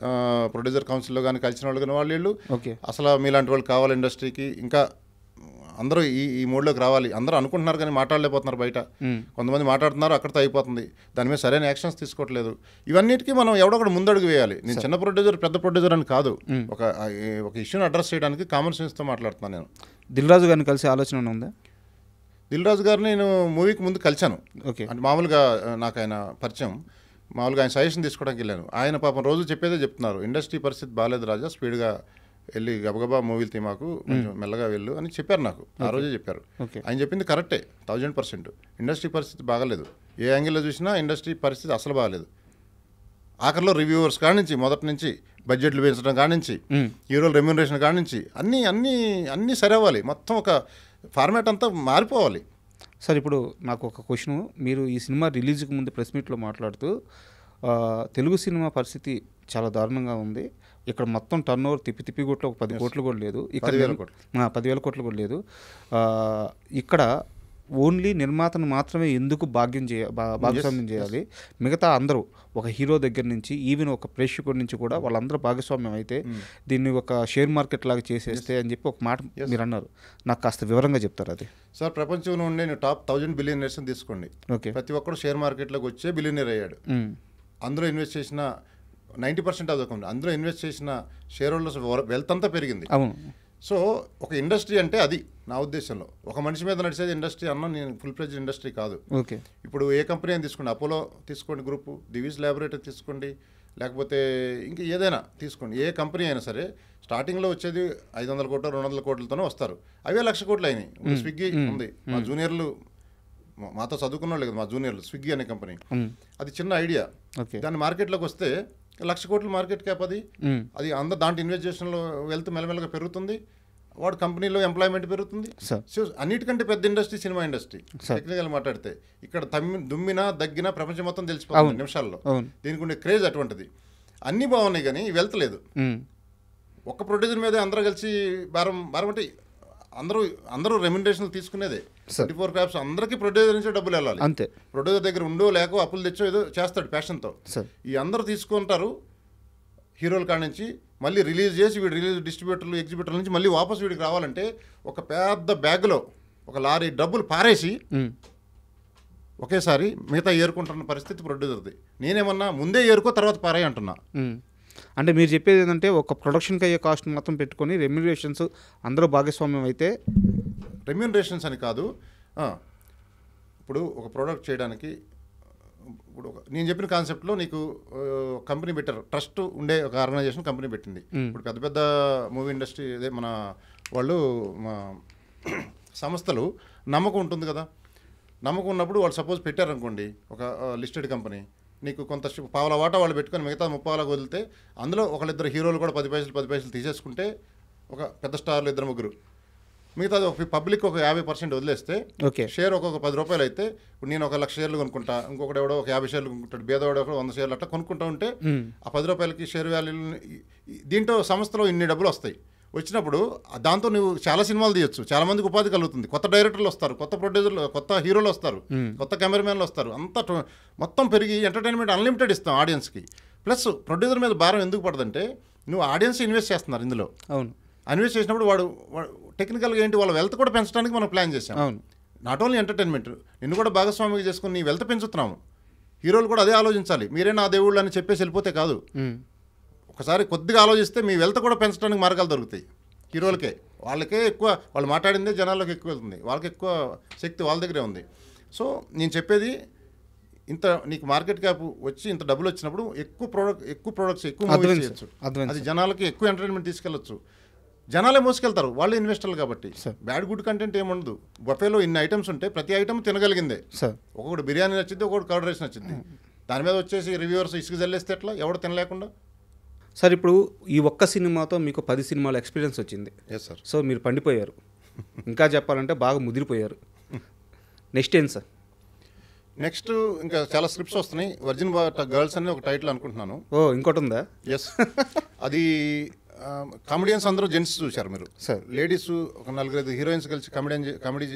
ప్రొడ్యూసర్ కౌన్సిల్లో కానీ కలిసిన వాళ్ళు కానీ వాళ్ళు అసలు మీలాంటి వాళ్ళు కావాలి ఇండస్ట్రీకి, ఇంకా అందరూ ఈ మూడ్లోకి రావాలి. అందరూ అనుకుంటున్నారు కానీ మాట్లాడలేకపోతున్నారు. బయట కొంతమంది మాట్లాడుతున్నారు, అక్కడితో అయిపోతుంది. దాని మీద సరైన యాక్షన్స్ తీసుకోవట్లేదు. ఇవన్నిటికీ మనం ఎవడొకడు ముందడుగు వేయాలి. నేను చిన్న ప్రొడ్యూసర్ పెద్ద ప్రొడ్యూసర్ అని కాదు, ఒక ఇష్యూని అడ్రస్ చేయడానికి కామన్ సెన్స్తో మాట్లాడుతున్నాను. నేను దిల్ రాజు గారిని కలిసే ఆలోచన ఉందా? దిల్ రాజు గారిని నేను మూవీకి ముందు కలిశాను. ఓకే. అంటే మామూలుగా నాకు ఆయన పరిచయం, మామూలుగా ఆయన సజెషన్ తీసుకోవడానికి వెళ్ళాను. ఆయన పాపం రోజు చెప్పేదే చెప్తున్నారు, ఇండస్ట్రీ పరిస్థితి బాగాలేదు రాజా, స్పీడ్గా వెళ్ళి గబగబా మూవీలు తీమాకు, కొంచెం మెల్లగా వెళ్ళు అని చెప్పారు నాకు. ఆ రోజే చెప్పారు. ఆయన చెప్పింది కరెక్టే 1000%. ఇండస్ట్రీ పరిస్థితి బాగాలేదు. ఏ యాంగిల్లో చూసినా ఇండస్ట్రీ పరిస్థితి అసలు బాగాలేదు. ఆఖరిలో రివ్యూవర్స్ కానించి, మొదటి నుంచి బడ్జెట్లు పెంచడం కానించి, హీరోల రెమ్యూనరేషన్ కానించి అన్నీ సరవ్వాలి. మొత్తం ఒక ఫార్మాట్ అంతా మారిపోవాలి. సార్ ఇప్పుడు నాకు ఒక క్వశ్చన్, మీరు ఈ సినిమా రిలీజ్కి ముందు ప్రెస్ మీట్లో మాట్లాడుతూ తెలుగు సినిమా పరిస్థితి చాలా దారుణంగా ఉంది, ఇక్కడ మొత్తం టర్న్ ఓవర్ తిప్పి కొట్లు ఒక 10 కోట్లు కూడా లేదు, ఇక్కడ 10,000 కోట్లు కూడా లేదు, ఇక్కడ ఓన్లీ నిర్మాతను మాత్రమే ఎందుకు భాగస్వామ్యం చేయాలి, మిగతా అందరూ ఒక హీరో దగ్గర నుంచి ఈవెన్ ఒక ప్రేక్షకుడి నుంచి కూడా వాళ్ళందరూ భాగస్వామ్యం అయితే దీన్ని ఒక షేర్ మార్కెట్ లాగా చేసేస్తే అని చెప్పి ఒక మాట మీరు అన్నారు. నాకు కాస్త వివరంగా చెప్తారు అది? సార్, ప్రపంచంలో ఉండే టాప్ 1000 బిలియనర్స్ తీసుకోండి. ఓకే. ప్రతి ఒక్కరు షేర్ మార్కెట్లోకి వచ్చే బిలియనర్ అయ్యాడు. అందులో ఇన్వెస్ట్ చేసిన 90% ఆఫ్ ద కంపెనీ, అందులో ఇన్వెస్ట్ చేసిన షేర్ హోల్డర్స్ వెల్త్ అంతా పెరిగింది. అవును. సో ఒక ఇండస్ట్రీ అంటే అది నా ఉద్దేశంలో. ఒక మనిషి మీద నడిచేది ఇండస్ట్రీ అన్నా, నేను ఫుల్ ఫ్లెడ్జ్డ్ ఇండస్ట్రీ కాదు. ఓకే. ఇప్పుడు ఏ కంపెనీ అని తీసుకోండి, అపోలో తీసుకోండి, గ్రూపు దివీస్ ల్యాబొరేటరీ తీసుకోండి, లేకపోతే ఇంకా ఏదైనా తీసుకోండి, ఏ కంపెనీ అయినా సరే స్టార్టింగ్లో వచ్చేది 500 కోట్లు 200 కోట్లతోనే వస్తారు. అవే 1,00,000 కోట్లు అయినాయి. స్విగ్గీ ఉంది, మా జూనియర్లు మాతో చదువుకున్న వాళ్ళు కదా, మా జూనియర్లు, స్విగ్గీ అనే కంపెనీ. అది చిన్న ఐడియా. దాన్ని మార్కెట్లోకి వస్తే 1,00,000 కోట్ల మార్కెట్ క్యాప్ అది అందరూ దాంట్లో ఇన్వెస్టిగేషన్లో వెల్త్ మెల్లమెల్లగా పెరుగుతుంది. వాడు కంపెనీలో ఎంప్లాయ్మెంట్ పెరుగుతుంది. సో అన్నిటికంటే పెద్ద ఇండస్ట్రీ సినిమా ఇండస్ట్రీ. టెక్నికల్ మాట్లాడితే ఇక్కడ దుమ్మినా దగ్గినా ప్రపంచం మొత్తం తెలిసిపోతుంది నిమిషాల్లో. దీనికి ఉండే క్రేజ్ అటువంటిది. అన్నీ బాగున్నాయి కానీ వెల్త్ లేదు. ఒక్క ప్రొడ్యూసర్ మీద అందరూ కలిసి భారం అంటే అందరూ రెమ్యునరేషన్ తీసుకునేదే. 24 క్రాప్స్ అందరికీ ప్రొడ్యూసర్ నుంచే డబ్బులు వెళ్ళాలి. అంతే. ప్రొడ్యూసర్ దగ్గర ఉండో లేకో అప్పులు తెచ్చో ఏదో చేస్తాడు ప్యాషన్తో. ఈ అందరూ తీసుకుంటారు హీరోల కాడ నుంచి, మళ్ళీ రిలీజ్ చేసి వీడు రిలీజ్ డిస్ట్రిబ్యూటర్లు ఎగ్జిబ్యూటర్ల నుంచి మళ్ళీ వాపస్ వీడికి రావాలంటే ఒక పెద్ద బ్యాగ్లో ఒక లారీ డబ్బులు పారేసి ఒకేసారి మిగతా ఏరుకుంటున్న పరిస్థితి ప్రొడ్యూసర్ది. నేనేమన్నా ముందే ఏరుకో తర్వాత పారాయి అంటున్నా. అంటే మీరు చెప్పేది ఏంటంటే ఒక ప్రొడక్షన్కి అయ్యే కాస్ట్ మొత్తం పెట్టుకొని రెమ్యునరేషన్స్ అందరూ భాగస్వామ్యం అయితే, రెమ్యునరేషన్స్ అని కాదు, ఇప్పుడు ఒక ప్రోడక్ట్ చేయడానికి ఇప్పుడు నేను చెప్పిన కాన్సెప్ట్లో నీకు కంపెనీ పెట్టారు, ట్రస్ట్ ఉండే ఒక ఆర్గనైజేషన్ కంపెనీ పెట్టింది. ఇప్పుడు పెద్ద పెద్ద మూవీ ఇండస్ట్రీ అదే మన వాళ్ళు సంస్థలు నమ్మకం ఉంటుంది కదా. నమ్మకం ఉన్నప్పుడు వాళ్ళు సపోజ్ పెట్టారనుకోండి ఒక లిస్టెడ్ కంపెనీ, నీకు కొంత పావుల వాటా వాళ్ళు పెట్టుకొని మిగతా 30 వదిలితే అందులో ఒకళ్ళిద్దరు హీరోలు కూడా 10 పైసలు తీసేసుకుంటే ఒక పెద్ద స్టార్లు 2-3, మిగతా ఒక పబ్లిక్ ఒక 50% వదిలేస్తే షేర్ ఒక్కొక్క 10 రూపాయలు అయితే, ఇప్పుడు నేను ఒక 1,00,000 షేర్లు కొనుక్కుంటా, ఇంకొకటి ఎవడో ఒక 50 షేర్లు కొనుక్కుంటాడు, బేదవాడు ఒక 100 షేర్లు అట్లా కొనుక్కుంటా ఉంటే ఆ 10 రూపాయలకి షేర్ వాల్యూ దీంట్లో సంస్థలో ఇన్ని డబ్బులు వస్తాయి. వచ్చినప్పుడు దాంతో నువ్వు చాలా సినిమాలు తీయొచ్చు, చాలా మందికి ఉపాధి కలుగుతుంది, కొత్త డైరెక్టర్లు వస్తారు, కొత్త ప్రొడ్యూసర్లు, కొత్త హీరోలు వస్తారు, కొత్త కెమెరామెన్లు వస్తారు, అంతా మొత్తం పెరిగి ఎంటర్టైన్మెంట్ అన్లిమిటెడ్ ఇస్తాం ఆడియన్స్కి. ప్లస్ ప్రొడ్యూసర్ మీద భారం ఎందుకు పడదంటే నువ్వు ఆడియన్స్ ఇన్వెస్ట్ చేస్తున్నారు ఇందులో. అవును, ఇన్వెస్ట్ చేసినప్పుడు వాడు టెక్నికల్గా ఏంటి వాళ్ళ వెల్త్ కూడా పెంచడానికి మనం ప్లాన్ చేసాం. అవును, నాట్ ఓన్లీ ఎంటర్టైన్మెంట్, నిన్ను కూడా భాగస్వామిగా చేసుకుని నీ వెల్త్ పెంచుతున్నాము. హీరోలు కూడా అదే ఆలోచించాలి, మీరే నా దేవుళ్ళు అని చెప్పేసి వెళ్ళిపోతే కాదు. ఒకసారి కొద్దిగా ఆలోచిస్తే మీ వెల్త్ కూడా పెంచడానికి మార్గాలు దొరుకుతాయి. హీరోలకే వాళ్ళకే ఎక్కువ, వాళ్ళు మాట్లాడిందే జనాల్లోకి ఎక్కువ వెళ్తుంది, వాళ్ళకి ఎక్కువ శక్తి వాళ్ళ దగ్గరే ఉంది. సో నేను చెప్పేది ఇంత నీకు మార్కెట్ క్యాప్ వచ్చి ఇంత డబ్బులు వచ్చినప్పుడు ఎక్కువ ప్రొడక్ట్స్ ఎక్కువ మూవీస్ చేయొచ్చు, అది జనాలకి ఎక్కువ ఎంటర్టైన్మెంట్ తీసుకెళ్ళచ్చు, జనాలే మోసుకెళ్తారు, వాళ్ళే ఇన్వెస్టర్లు కాబట్టి. బ్యాడ్ గుడ్ కంటెంట్ ఏముండదు. బఫేలో ఇన్ని ఐటమ్స్ ఉంటే ప్రతి ఐటమ్ తినగలిగిందే. ఒక్కొక్కటి బిర్యానీ నచ్చింది, ఒక్కొక్కటి కర్డ్ రైస్ నచ్చింది, దాని మీద వచ్చేసి రివ్యూవర్స్ ఇసుకు జల్లేస్తే ఎట్లా, ఎవడు తినలేకుండా. సార్ ఇప్పుడు ఈ ఒక్క సినిమాతో మీకు 10 సినిమాల ఎక్స్పీరియన్స్ వచ్చింది. Yes sir. సో మీరు పండిపోయారు, ఇంకా చెప్పాలంటే బాగా ముదిరిపోయారు. నెక్స్ట్ ఏం సార్? నెక్స్ట్ ఇంకా చాలా స్క్రిప్ట్స్ వస్తున్నాయి. వర్జిన్ గర్ల్స్ అని ఒక టైటిల్ అనుకుంటున్నాను. ఓ ఇంకోటి ఉందా? ఎస్. అది కామెడియన్స్ అందరూ జెంట్స్ చూశారు మీరు సార్, లేడీస్ ఒక 4-5 హీరోయిన్స్ కలిసి కామెడీ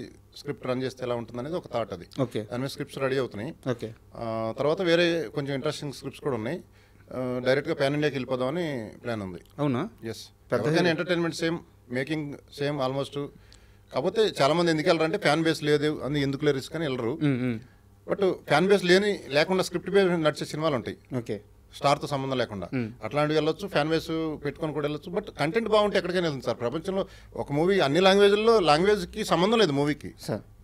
స్క్రిప్ట్ రన్ చేస్తే ఎలా ఉంటుంది అనేది ఒక థాట్. అది ఓకే, దాని మీద స్క్రిప్ట్స్ రెడీ అవుతున్నాయి. ఓకే. తర్వాత వేరే కొంచెం ఇంట్రెస్టింగ్ స్క్రిప్ట్స్ కూడా ఉన్నాయి. డైరెక్ట్గా ప్యాన్ ఇండియాకి వెళ్ళిపోదామని ప్లాన్ ఉంది. అవునా? ఎస్. పెద్దగానే entertainment same, making same almost. కాకపోతే చాలామంది ఎందుకు వెళ్ళరంటే ఫ్యాన్ బేస్ లేదు అని, ఎందుకులే రిస్క్ అని వెళ్ళరు. బట్ ఫ్యాన్ బేస్ లేకుండా స్క్రిప్ట్ బేస్ నడిచే సినిమాలు ఉంటాయి, ఓకే, స్టార్తో సంబంధం లేకుండా. అట్లాంటివి వెళ్ళొచ్చు, ఫ్యాన్ బేస్ పెట్టుకొని కూడా వెళ్ళొచ్చు. బట్ కంటెంట్ బాగుంటే ఎక్కడికైనా వెళ్తుంది సార్. ప్రపంచంలో ఒక మూవీ అన్ని లాంగ్వేజ్లో లాంగ్వేజ్కి సంబంధం లేదు మూవీకి.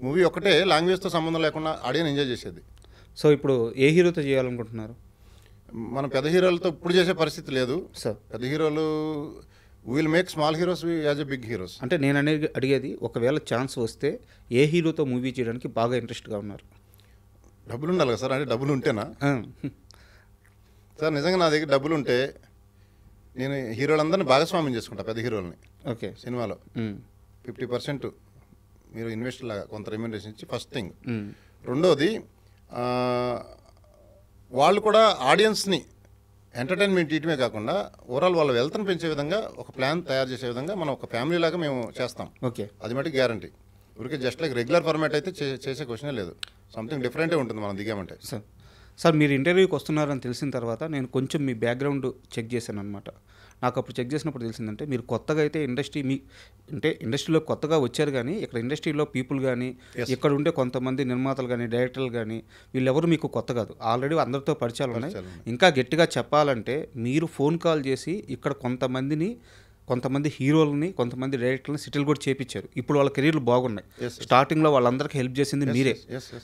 మూవీ ఒకటే లాంగ్వేజ్తో సంబంధం లేకుండా ఆడియన్స్ ఎంజాయ్ చేసేది. సో ఇప్పుడు ఏ హీరోతో చేయాలనుకుంటున్నారు? మనం పెద్ద హీరోలతో ఇప్పుడు చేసే పరిస్థితి లేదు సార్. పెద్ద హీరోలు will make small heroes as a big heroes. అంటే నేను అడిగేది, ఒకవేళ ఛాన్స్ వస్తే ఏ హీరోతో మూవీ చేయడానికి బాగా ఇంట్రెస్ట్గా ఉన్నారు? డబ్బులు ఉండాలి కదా సార్. అంటే డబ్బులు ఉంటేనా సార్? నిజంగా నా దగ్గర డబ్బులు ఉంటే నేను హీరోలందరినీ భాగస్వామ్యం చేసుకుంటా, పెద్ద హీరోలని. ఓకే, సినిమాలో 50% మీరు ఇన్వెస్ట్ లాగా కొంత రెమ్యూనరేషన్ ఇచ్చి, ఫస్ట్ థింగ్. రెండోది వాళ్ళు కూడా ఆడియన్స్ని ఎంటర్టైన్మెంట్ ఇయటమే కాకుండా ఓవరాల్ వాళ్ళ వెల్త్ని పెంచే విధంగా ఒక ప్లాన్ తయారు చేసే విధంగా మనం ఒక ఫ్యామిలీ లాగా మేము చేస్తాం. ఓకే, అది మటుకు గ్యారంటీ. ఊరికే జస్ట్ లైక్ రెగ్యులర్ ఫార్మాట్ అయితే చేసే క్వశ్చనే లేదు. సంథింగ్ డిఫరెంటే ఉంటుంది మనం దిగామంటే. సార్ మీరు ఇంటర్వ్యూకి వస్తున్నారని తెలిసిన తర్వాత నేను కొంచెం మీ బ్యాక్గ్రౌండ్ చెక్ చేశాను అనమాట. నాకు అప్పుడు చెక్ చేసినప్పుడు తెలిసిందంటే మీరు కొత్తగా అయితే ఇండస్ట్రీలో కొత్తగా వచ్చారు, కానీ ఇక్కడ ఇండస్ట్రీలో పీపుల్ కానీ ఇక్కడ ఉండే కొంతమంది నిర్మాతలు కానీ డైరెక్టర్లు కానీ వీళ్ళెవరు మీకు కొత్త కాదు, ఆల్రెడీ అందరితో పరిచయాలు ఉన్నాయి. ఇంకా గట్టిగా చెప్పాలంటే మీరు ఫోన్ కాల్ చేసి ఇక్కడ కొంతమంది హీరోలని, కొంతమంది డైరెక్టర్లని సెటిల్ కూడా చేపించారు. ఇప్పుడు వాళ్ళ కెరీర్లు బాగున్నాయి. స్టార్టింగ్లో వాళ్ళందరికీ హెల్ప్ చేసింది మీరే.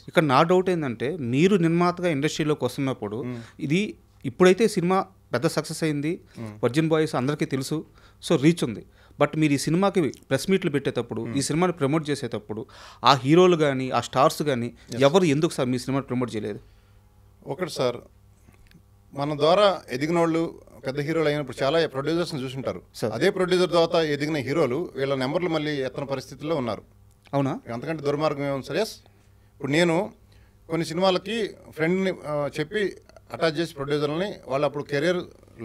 ఇక్కడ నా డౌట్ ఏంటంటే, మీరు నిర్మాతగా ఇండస్ట్రీలోకి వస్తున్నప్పుడు ఇది ఇప్పుడైతే సినిమా పెద్ద సక్సెస్ అయింది, వర్జిన్ బాయ్స్ అందరికీ తెలుసు, సో రీచ్ ఉంది. బట్ మీరు ఈ సినిమాకి ప్రెస్ మీట్లు పెట్టేటప్పుడు, ఈ సినిమాని ప్రమోట్ చేసేటప్పుడు ఆ హీరోలు కానీ ఆ స్టార్స్ కానీ ఎవరు ఎందుకు సార్ మీ సినిమాని ప్రమోట్ చేయలేదు? ఒకటి సార్, మన ద్వారా ఎదిగిన వాళ్ళు పెద్ద హీరోలు అయినప్పుడు చాలా ప్రొడ్యూసర్స్ని చూసుంటారు. అదే ప్రొడ్యూసర్ తర్వాత ఎదిగిన హీరోలు వీళ్ళ నెంబర్లు మళ్ళీ ఎత్తన పరిస్థితుల్లో ఉన్నారు. అవునా? అంతకంటే దుర్మార్గం ఏమో సార్. ఎస్. ఇప్పుడు నేను కొన్ని సినిమాలకి ఫ్రెండ్ని చెప్పి అటాచ్ చేసి ప్రొడ్యూసర్లని, వాళ్ళు అప్పుడు కెరీర్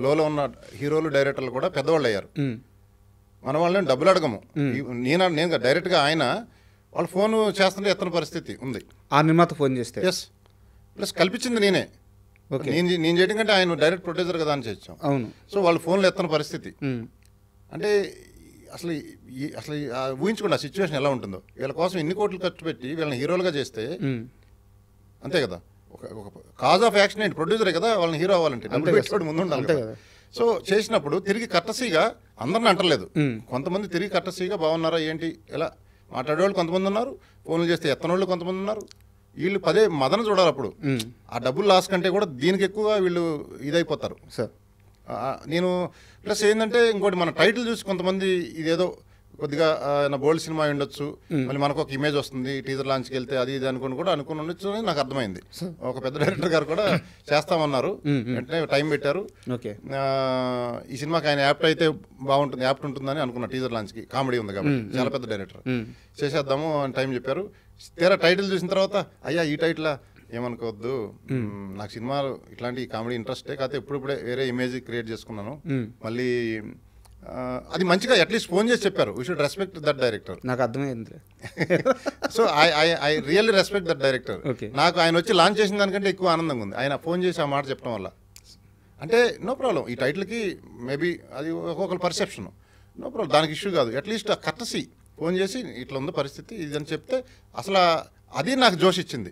లోలో ఉన్న హీరోలు డైరెక్టర్లు కూడా పెద్దవాళ్ళు అయ్యారు. మన వాళ్ళని డబ్బులు అడగము. నేను డైరెక్ట్గా ఆయన వాళ్ళు ఫోన్ చేస్తుంటే ఎత్తన పరిస్థితి ఉంది. ఆ నిర్మాత ఫోన్ చేస్తే? ఎస్. ప్లస్ కల్పించింది నేనే. నేను చేయడం కంటే ఆయన డైరెక్ట్ ప్రొడ్యూసర్ కదా అని చేసాం. అవును. సో వాళ్ళు ఫోన్లో ఎత్తన పరిస్థితి అంటే అసలు ఊహించుకోండి ఆ సిచ్యువేషన్ ఎలా ఉంటుందో. వీళ్ళ కోసం ఎన్ని కోట్లు ఖర్చు పెట్టి వీళ్ళని హీరోలుగా చేస్తే అంతే కదా. ఒక కాజ్ ఆఫ్ యాక్షన్ ఏంటి? ప్రొడ్యూసరే కదా వాళ్ళని హీరో అవ్వాలంటే డబ్బులు పెట్టుకోవడం ముందు ఉండాలి కదా. సో చేసినప్పుడు తిరిగి కర్టసీగా అందరిని అంటలేదు, కొంతమంది తిరిగి కర్టసీగా బాగున్నారా ఏంటి ఎలా మాట్లాడేవాళ్ళు కొంతమంది ఉన్నారు, ఫోన్లు చేస్తే ఎత్తనోళ్ళు కొంతమంది ఉన్నారు. వీళ్ళు పదే మదన చూడాలి. అప్పుడు ఆ డబ్బులు లాస్ కంటే కూడా దీనికి ఎక్కువగా వీళ్ళు ఇదైపోతారు సార్. నేను ప్లస్ ఏంటంటే ఇంకోటి, మన టైటిల్ చూసి కొంతమంది ఇదేదో కొద్దిగా నా బోల్డ్ సినిమా ఉండొచ్చు, మళ్ళీ మనకు ఒక ఇమేజ్ వస్తుంది టీజర్ లాంచ్కి వెళ్తే అది ఇది అనుకుని ఉండొచ్చు అని నాకు అర్థమైంది. ఒక పెద్ద డైరెక్టర్ గారు కూడా చేస్తామన్నారు, వెంటనే టైం పెట్టారు. ఈ సినిమాకి ఆయన యాప్ట్ అయితే బాగుంటుంది, యాప్ట్ ఉంటుందని అనుకున్నా. టీజర్ లాంచ్కి కామెడీ ఉంది కాబట్టి చాలా పెద్ద డైరెక్టర్, చేసేద్దాము అని టైం చెప్పారు. తీరా టైటిల్ చూసిన తర్వాత అయ్యా ఈ టైటిలా ఏమనుకోవద్దు, నాకు సినిమాలు ఇట్లాంటి కామెడీ ఇంట్రెస్టే, కాకపోతే ఇప్పుడిప్పుడే వేరే ఇమేజ్ క్రియేట్ చేసుకున్నాను, మళ్ళీ అది మంచిగా అట్లీస్ట్ ఫోన్ చేసి చెప్పారు, we should respect that director. నాకు అర్థమైంది. So I really respect that director. నాకు ఆయన వచ్చి లాంచ్ చేసిన దానికంటే ఎక్కువ ఆనందంగా ఉంది ఆయన ఫోన్ చేసి ఆ మాట చెప్పడం వల్ల. అంటే నో ప్రాబ్లం, ఈ టైటిల్కి మేబీ అది ఒక్కొక్కరు పర్సెప్షన్, నో ప్రాబ్లం, దానికి ఇష్యూ కాదు. అట్లీస్ట్ ఆ కర్టసీ ఫోన్ చేసి ఇట్లా ఉంది పరిస్థితి ఇది అని చెప్తే అసలు అది నాకు జోష్ ఇచ్చింది.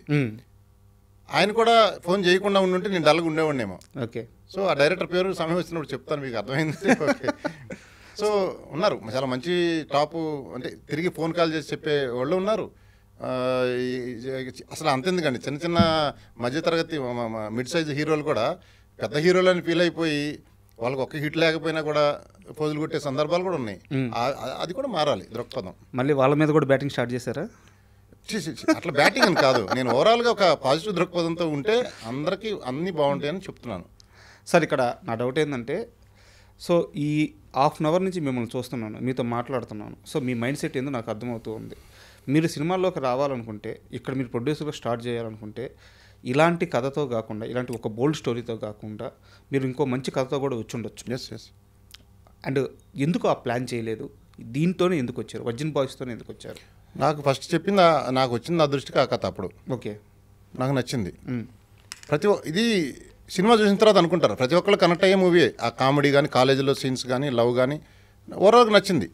ఆయన కూడా ఫోన్ చేయకుండా ఉండుంటే నేను డల్గా ఉండేవాడినేమో. ఓకే. సో ఆ డైరెక్టర్ పేరు సమయం వచ్చినప్పుడు చెప్తాను, మీకు అర్థమైంది. ఓకే. సో ఉన్నారు చాలా మంచి టాపు, అంటే తిరిగి ఫోన్ కాల్ చేసి చెప్పే వాళ్ళు ఉన్నారు. అసలు అంతెందుకండి, చిన్న చిన్న మధ్యతరగతి మిడ్ సైజ్ హీరోలు కూడా పెద్ద హీరోలని ఫీల్ అయిపోయి వాళ్ళకి ఒక్క హిట్ లేకపోయినా కూడా పోజులు కొట్టే సందర్భాలు కూడా ఉన్నాయి. అది కూడా మారాలి దృక్పథం. మళ్ళీ వాళ్ళ మీద కూడా బ్యాటింగ్ స్టార్ట్ చేశారా? అట్లా బ్యాటింగ్ అని కాదు, నేను ఓవరాల్గా ఒక పాజిటివ్ దృక్పథంతో ఉంటే అందరికీ అన్నీ బాగుంటాయని చెప్తున్నాను. సార్ ఇక్కడ నా డౌట్ ఏంటంటే, సో ఈ హాఫ్ అన్ అవర్ నుంచి మిమ్మల్ని చూస్తున్నాను, మీతో మాట్లాడుతున్నాను. సో మీ మైండ్ సెట్ ఏందో నాకు అర్థమవుతూ ఉంది. మీరు సినిమాల్లోకి రావాలనుకుంటే, ఇక్కడ మీరు ప్రొడ్యూసర్గా స్టార్ట్ చేయాలనుకుంటే, ఇలాంటి కథతో కాకుండా, ఇలాంటి ఒక బోల్డ్ స్టోరీతో కాకుండా మీరు ఇంకో మంచి కథతో కూడా వచ్చి ఉండొచ్చు. ఎస్. అండ్ ఎందుకు ఆ ప్లాన్ చేయలేదు? దీంతోనే ఎందుకు వచ్చారు? వర్జిన్ బాయ్స్తోనే ఎందుకు వచ్చారు? నాకు ఫస్ట్ చెప్పింది, నాకు వచ్చింది ఆ దృష్టికి ఆ కథ. అప్పుడు ఓకే, నాకు నచ్చింది. ఇది సినిమా చూసిన తర్వాత అనుకుంటారు ప్రతి ఒక్కళ్ళు కనెక్ట్ అయ్యే మూవీ. ఆ కామెడీ కానీ, కాలేజీలో సీన్స్ కానీ, లవ్ కానీ ఓవరాల్గా నచ్చింది.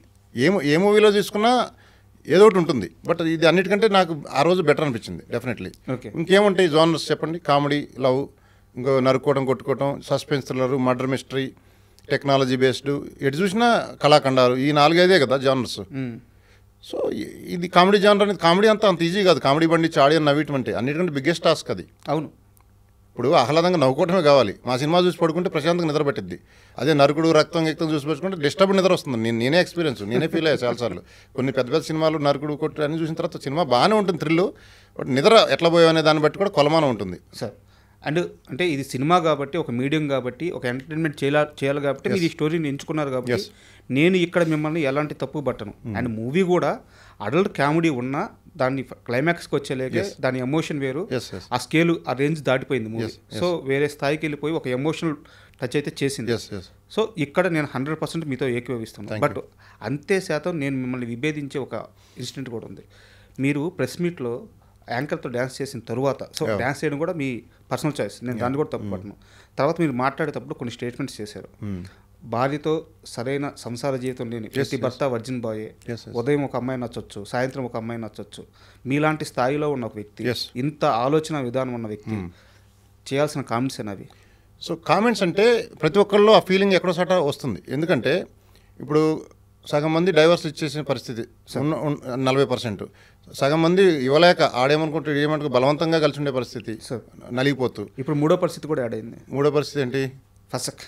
ఏ మూవీలో తీసుకున్నా ఏదో ఒకటి ఉంటుంది. బట్ ఇది అన్నిటికంటే నాకు ఆ రోజు బెటర్ అనిపించింది డెఫినెట్లీ. ఓకే. ఇంకేముంటాయి జానర్స్ చెప్పండి? కామెడీ, లవ్, ఇంకో నరుక్కోవడం, కొట్టుకోవడం, suspense thriller, murder mystery, technology based, ఎటు చూసినా కళాఖండాలు, ఈ 4-5 కదా జానర్స్. సో ఇది కామెడీ జానర్ అనేది, కామెడీ అంత ఈజీ కాదు. కామెడీ బండి ఆడియన్ నవ్వటం అంటే అన్నిటికంటే బిగ్గెస్ట్ టాస్క్ అది. అవును. ఇప్పుడు ఆహ్లాదంగా నవ్వుకోవటమే కావాలి. మా సినిమా చూసి పడుకుంటే ప్రశాంతంగా నిద్ర పట్టిద్ది. అదే నరుకుడు, రక్తం చూసి పడుకుంటే డిస్టర్బ్ నిద్ర వస్తుంది. నేనే ఎక్స్పీరియన్స్, నేనే ఫీల్ అయ్యా చాలాసార్లు. కొన్ని పెద్ద పెద్ద సినిమాలు నరుకుడు, కొట్టు అన్ని చూసిన తర్వాత సినిమా బాగానే ఉంటుంది, థ్రిల్, బట్ నిద్ర ఎట్లా పోయావనే దాన్ని బట్టి కూడా కొలమానం ఉంటుంది. సార్ అంటే ఇది సినిమా కాబట్టి, ఒక మీడియం కాబట్టి, ఒక ఎంటర్టైన్మెంట్ చేయాలి కాబట్టి మీరు ఈ స్టోరీని ఎంచుకున్నారు కాబట్టి నేను ఇక్కడ మిమ్మల్ని ఎలాంటి తప్పు పట్టను. అండ్ మూవీ కూడా అడల్ట్ కామెడీ ఉన్నా దాన్ని క్లైమాక్స్కి వచ్చేలేక దాని ఎమోషన్ వేరు, ఆ స్కేల్, ఆ రేంజ్ దాటిపోయింది మూవీ. సో వేరే స్థాయికి వెళ్ళిపోయి ఒక ఎమోషనల్ టచ్ అయితే చేసింది. సో ఇక్కడ నేను 100% మీతో ఏకీభవిస్తున్నాను. బట్ అంతే శాతం నేను మిమ్మల్ని విభేదించే ఒక ఇన్సిడెంట్ కూడా ఉంది. మీరు ప్రెస్ మీట్లో యాంకర్తో డ్యాన్స్ చేసిన తరువాత, సో డ్యాన్స్ చేయడం కూడా మీ పర్సనల్ చాయిస్, నేను దాన్ని కూడా తప్పుపడను. తర్వాత మీరు మాట్లాడేటప్పుడు కొన్ని స్టేట్మెంట్స్ చేశారు. భార్యతో సరైన సంసార జీవితం లేని ప్రతి భర్త వర్జిన్ బాయే. ఉదయం ఒక అమ్మాయి నచ్చొచ్చు, సాయంత్రం ఒక అమ్మాయి నచ్చొచ్చు. మీలాంటి స్థాయిలో ఉన్న ఒక వ్యక్తి, ఇంత ఆలోచన విధానం ఉన్న వ్యక్తి చేయాల్సిన కామెంట్స్ అవి. సో కామెంట్స్ అంటే ప్రతి ఒక్కరిలో ఆ ఫీలింగ్ ఎక్కడో చోట వస్తుంది. ఎందుకంటే ఇప్పుడు సగం మంది డైవర్స్ ఇచ్చేసిన పరిస్థితి 40%, సగం మంది ఇవ్వలేక ఆడేమనుకుంటే ఏమనుకో బలవంతంగా కలిసి ఉండే పరిస్థితి నలిగిపోతూ. ఇప్పుడు మూడో పరిస్థితి కూడా యాడ్ అయింది. మూడో పరిస్థితి ఏంటి? ఫసక్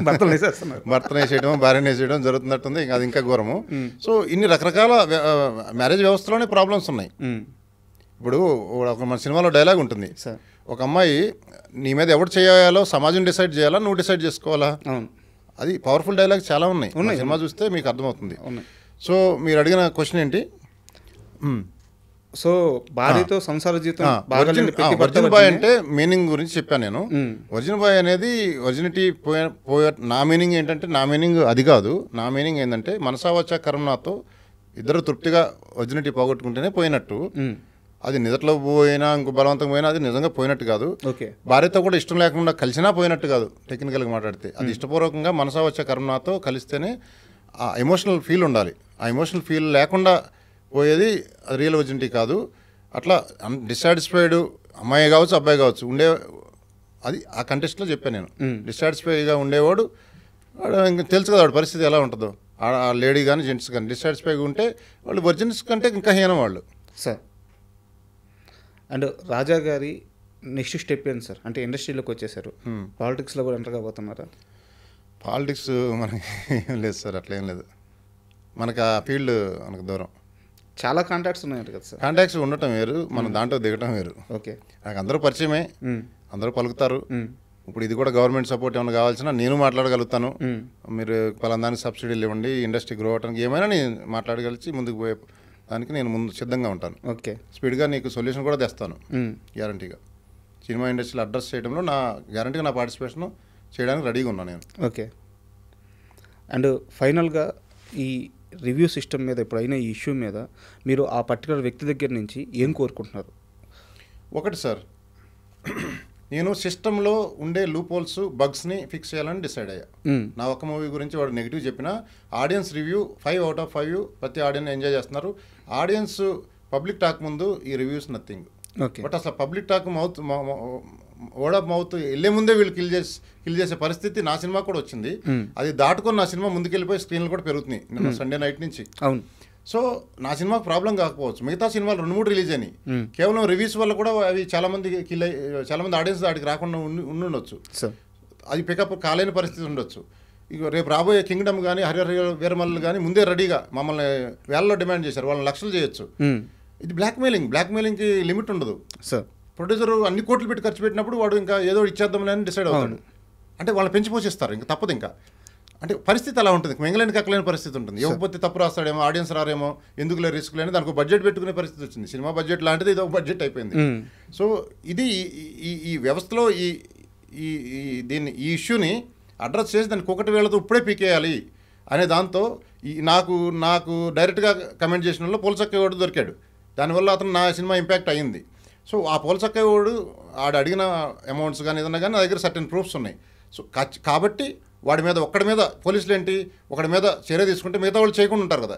భర్తను వేసేయడం, భార్యను వేసేయడం జరుగుతున్నట్టుంది. అది ఇంకా ఘోరము. సో ఇన్ని రకరకాల మ్యారేజ్ వ్యవస్థలోనే ప్రాబ్లమ్స్ ఉన్నాయి. ఇప్పుడు ఒక మన సినిమాలో డైలాగ్ ఉంటుంది, ఒక అమ్మాయి నీ మీద ఎవరు చేయాలో సమాజం డిసైడ్ చేయాలా, నువ్వు డిసైడ్ చేసుకోవాలా. అది పవర్ఫుల్ డైలాగ్ చాలా ఉన్నాయి. సినిమా చూస్తే మీకు అర్థమవుతుంది. సో మీరు అడిగిన క్వశ్చన్ ఏంటి? సో భార్యతో సంసార జీవితం. వర్జిన్ బాయ్ అంటే మీనింగ్ గురించి చెప్పాను నేను. వర్జిన్ బాయ్ అనేది వర్జినిటీ నా మీనింగ్ ఏంటంటే, నా మీనింగ్ అది కాదు. నా మీనింగ్ ఏంటంటే మనసావచ్చ కర్మనాతో ఇద్దరు తృప్తిగా వర్జినిటీ పోగొట్టుకుంటేనే పోయినట్టు. అది నిజట్లో పోయినా, ఇంకో బలవంతం పోయినా అది నిజంగా పోయినట్టు కాదు. భార్యతో కూడా ఇష్టం లేకుండా కలిసినా పోయినట్టు కాదు. టెక్నికల్గా మాట్లాడితే అది ఇష్టపూర్వకంగా మనసావచ్చ కర్మనాతో కలిస్తేనే ఆ ఎమోషనల్ ఫీల్ ఉండాలి. ఆ ఎమోషనల్ ఫీల్ లేకుండా పోయేది రియల్ వర్జినిటీ కాదు. అట్లా డిస్సాటిస్ఫైడ్ అమ్మాయి కావచ్చు, అబ్బాయి కావచ్చు ఉండే, అది ఆ కంటెస్ట్లో చెప్పాను నేను. డిస్సాటిస్ఫైగా ఉండేవాడు ఇంకా తెలుసు కదా వాడి పరిస్థితి ఎలా ఉంటుందో. ఆ లేడీ కానీ జెంట్స్ కానీ డిస్సాటిస్ఫైగా ఉంటే వాళ్ళు వర్జిన్స్ కంటే ఇంకా హీనం వాళ్ళు. సార్ అండ్ రాజా గారి నెక్స్ట్ స్టెప్ ఏంటి సార్? అంటే ఇండస్ట్రీలోకి వచ్చేసారు, పాలిటిక్స్లో కూడా ఎంటర్ కాబోతున్నారా? పాలిటిక్స్ మనకి ఏం లేదు సార్, అట్లేం లేదు. మనకు ఆ ఫీల్డ్ మనకు దూరం. చాలా కాంటాక్ట్స్ ఉన్నాయంట కదా సార్? కాంటాక్ట్స్ ఉండటం వేరు, మనం దాంట్లో దిగటం వేరు. ఓకే. నాకు అందరూ పరిచయమే, అందరూ పలుకుతారు. ఇప్పుడు ఇది కూడా గవర్నమెంట్ సపోర్ట్ ఏమైనా కావాల్సిన నేను మాట్లాడగలుగుతాను. మీరు పలానానికి సబ్సిడీలు ఇవ్వండి, ఇండస్ట్రీ గ్రో అవడానికి ఏమైనా నేను మాట్లాడగలిచి ముందుకు పోయే దానికి నేను ముందు సిద్ధంగా ఉంటాను. ఓకే. స్పీడ్గా నీకు సొల్యూషన్ కూడా తెస్తాను గ్యారంటీగా. సినిమా ఇండస్ట్రీలో అడ్రస్ చేయడంలో గ్యారంటీగా నా పార్టిసిపేషన్ చేయడానికి రెడీగా ఉన్నాను నేను. ఓకే. అండ్ ఫైనల్గా ఈ రివ్యూ సిస్టమ్ మీద ఎప్పుడైనా ఈ ఇష్యూ మీద మీరు ఆ పర్టికులర్ వ్యక్తి దగ్గర నుంచి ఏం కోరుకుంటున్నారు? ఒకటి సార్, నేను సిస్టంలో ఉండే లూప్ హోల్స్ బగ్స్ని ఫిక్స్ చేయాలని డిసైడ్ అయ్యా. నా ఒక్క మూవీ గురించి వాడు నెగిటివ్ చెప్పినా ఆడియన్స్ రివ్యూ 5/5 ప్రతి ఆడియన్స్ ఎంజాయ్ చేస్తున్నారు. ఆడియన్స్ పబ్లిక్ టాక్ ముందు ఈ రివ్యూస్ నథింగ్. బట్ అసలు public talk word of mouth వెళ్ళే ముందే వీళ్ళు కిల్ చేసే పరిస్థితి నా సినిమా కూడా వచ్చింది. అది దాటుకొని నా సినిమా ముందుకెళ్ళిపోయి స్క్రీన్లు కూడా పెరుగుతున్నాయి నిన్న సండే నైట్ నుంచి. అవును. సో నా సినిమాకు ప్రాబ్లం కాకపోవచ్చు, మిగతా సినిమాలు 2-3 రిలీజ్ అయినాయి. కేవలం రివ్యూస్ వల్ల కూడా అవి చాలా మంది ఆడియన్స్ దాటికి రాకుండా ఉండొచ్చు, అది పికప్ కాలేని పరిస్థితి ఉండొచ్చు. ఇక రేపు రాబోయే కింగ్డమ్ కానీ హరిహర వీరమల్లు కానీ ముందే రెడీగా మమ్మల్ని వేలలో డిమాండ్ చేశారు, వాళ్ళని లక్షలు చేయొచ్చు. ఇది బ్లాక్మెయిలింగ్కి లిమిట్ ఉండదు సార్. ప్రొడ్యూసర్ అన్ని కోట్లు పెట్టి ఖర్చు పెట్టినప్పుడు వాడు ఇంకా ఏదో ఇచ్చేద్దామని అని డిసైడ్ అవుతాడు. అంటే వాళ్ళని పెంచి పోషిస్తారు, ఇంకా తప్పదు. ఇంకా అంటే పరిస్థితి అలా ఉంటుంది, మింగలేని కక్కలేని పరిస్థితి ఉంటుంది. ఇవ్వకపోతే తప్పు రాస్తాడేమో, ఆడియన్స్ రారేమో, ఎందుకులే రిస్క్ లేని దానికి బడ్జెట్ పెట్టుకునే పరిస్థితి వచ్చింది. సినిమా బడ్జెట్ లాంటిది ఇది ఒక బడ్జెట్ అయిపోయింది. సో ఇది ఈ వ్యవస్థలో దీన్ని ఈ ఇష్యూని అడ్రస్ చేసి దాన్ని ఒకటి వేళతో ఇప్పుడే పీకేయాలి అనే దాంతో నాకు డైరెక్ట్గా కమెంట్ చేసిన వాళ్ళు పోల్చక్కేవాడు దొరికాడు. దానివల్ల అతను నా సినిమా ఇంపాక్ట్ అయ్యింది. సో ఆ పోల్చక్కేవాడు అడిగిన అమౌంట్స్ కానీ ఏదన్నా కానీ నా దగ్గర సర్టెన్ ప్రూఫ్స్ ఉన్నాయి. సో కాబట్టి వాడి మీద ఒక్కడి మీద పోలీసులు ఏంటి ఒకడి మీద చర్య తీసుకుంటే మిగతా వాళ్ళు చేయకుండా ఉంటారు కదా,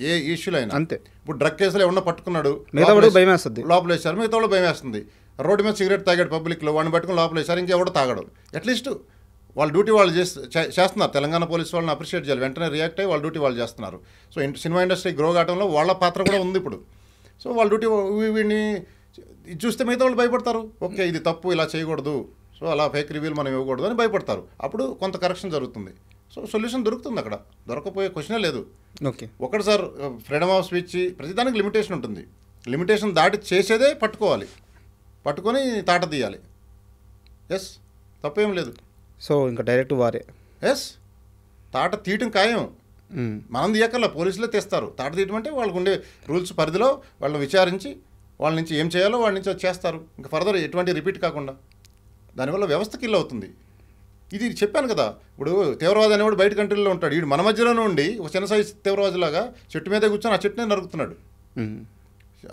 ఏ ఇష్యూలు అయినా అంతే. ఇప్పుడు డ్రగ్ కేసులో ఎవరన్నా పట్టుకున్నాడు లోపల వేశారు, మిగతా వాళ్ళు భయం వేస్తుంది. రోడ్డు మీద సిగరెట్ తాగాడు పబ్లిక్లో, వాడిని పట్టుకుని లోపల వేశారు, ఇంకెవడో తాగడు. అట్లీస్ట్ వాళ్ళ డ్యూటీ వాళ్ళు చేస్తున్నారు. తెలంగాణ పోలీసు వాళ్ళని అప్రిషియేట్ చేయాలి, వెంటనే రియాక్ట్ అయ్యి వాళ్ళ డ్యూటీ వాళ్ళు చేస్తున్నారు. సో సినిమా ఇండస్ట్రీ గ్రో కావడంలో వాళ్ళ పాత్ర కూడా ఉంది ఇప్పుడు. సో వాళ్ళ డ్యూటీ వీడిని చూస్తే మిగతా వాళ్ళు భయపడతారు, ఓకే ఇది తప్పు ఇలా చేయకూడదు, సో అలా ఫేక్ రివ్యూలు మనం ఇవ్వకూడదు అని భయపడతారు. అప్పుడు కొంత కరెక్షన్ జరుగుతుంది. సో సొల్యూషన్ దొరుకుతుంది, అక్కడ దొరకపోయే క్వశ్చనే లేదు. ఓకే ఒకటి సార్, ఫ్రీడమ్ ఆఫ్ స్పీచ్ ప్రతిదానికి లిమిటేషన్ ఉంటుంది. లిమిటేషన్ దాటి చేసేదే పట్టుకొని తాట తీయాలి. ఎస్ తప్పేం లేదు. సో ఇంకా డైరెక్ట్ వారే ఎస్ తాట తీయటం ఖాయం. మనం తీయకల్లా పోలీసులే తీస్తారు. తాట తీయటం అంటే వాళ్ళకు ఉండే రూల్స్ పరిధిలో వాళ్ళని విచారించి వాళ్ళ నుంచి ఏం చేయాలో వాళ్ళ నుంచి చేస్తారు. ఇంకా ఫర్దర్ ఎటువంటి రిపీట్ కాకుండా. దానివల్ల వ్యవస్థ కిల్ అవుతుంది. ఇది చెప్పాను కదా, ఇప్పుడు తీవ్రవాది అనేవాడు బయట కంట్రీలో ఉంటాడు, వీడు మన మధ్యలోనే ఉండి ఒక చిన్న సైజు తీవ్రవాదిలాగా చెట్టు మీద కూర్చొని ఆ చెట్టునే నరుకుతున్నాడు.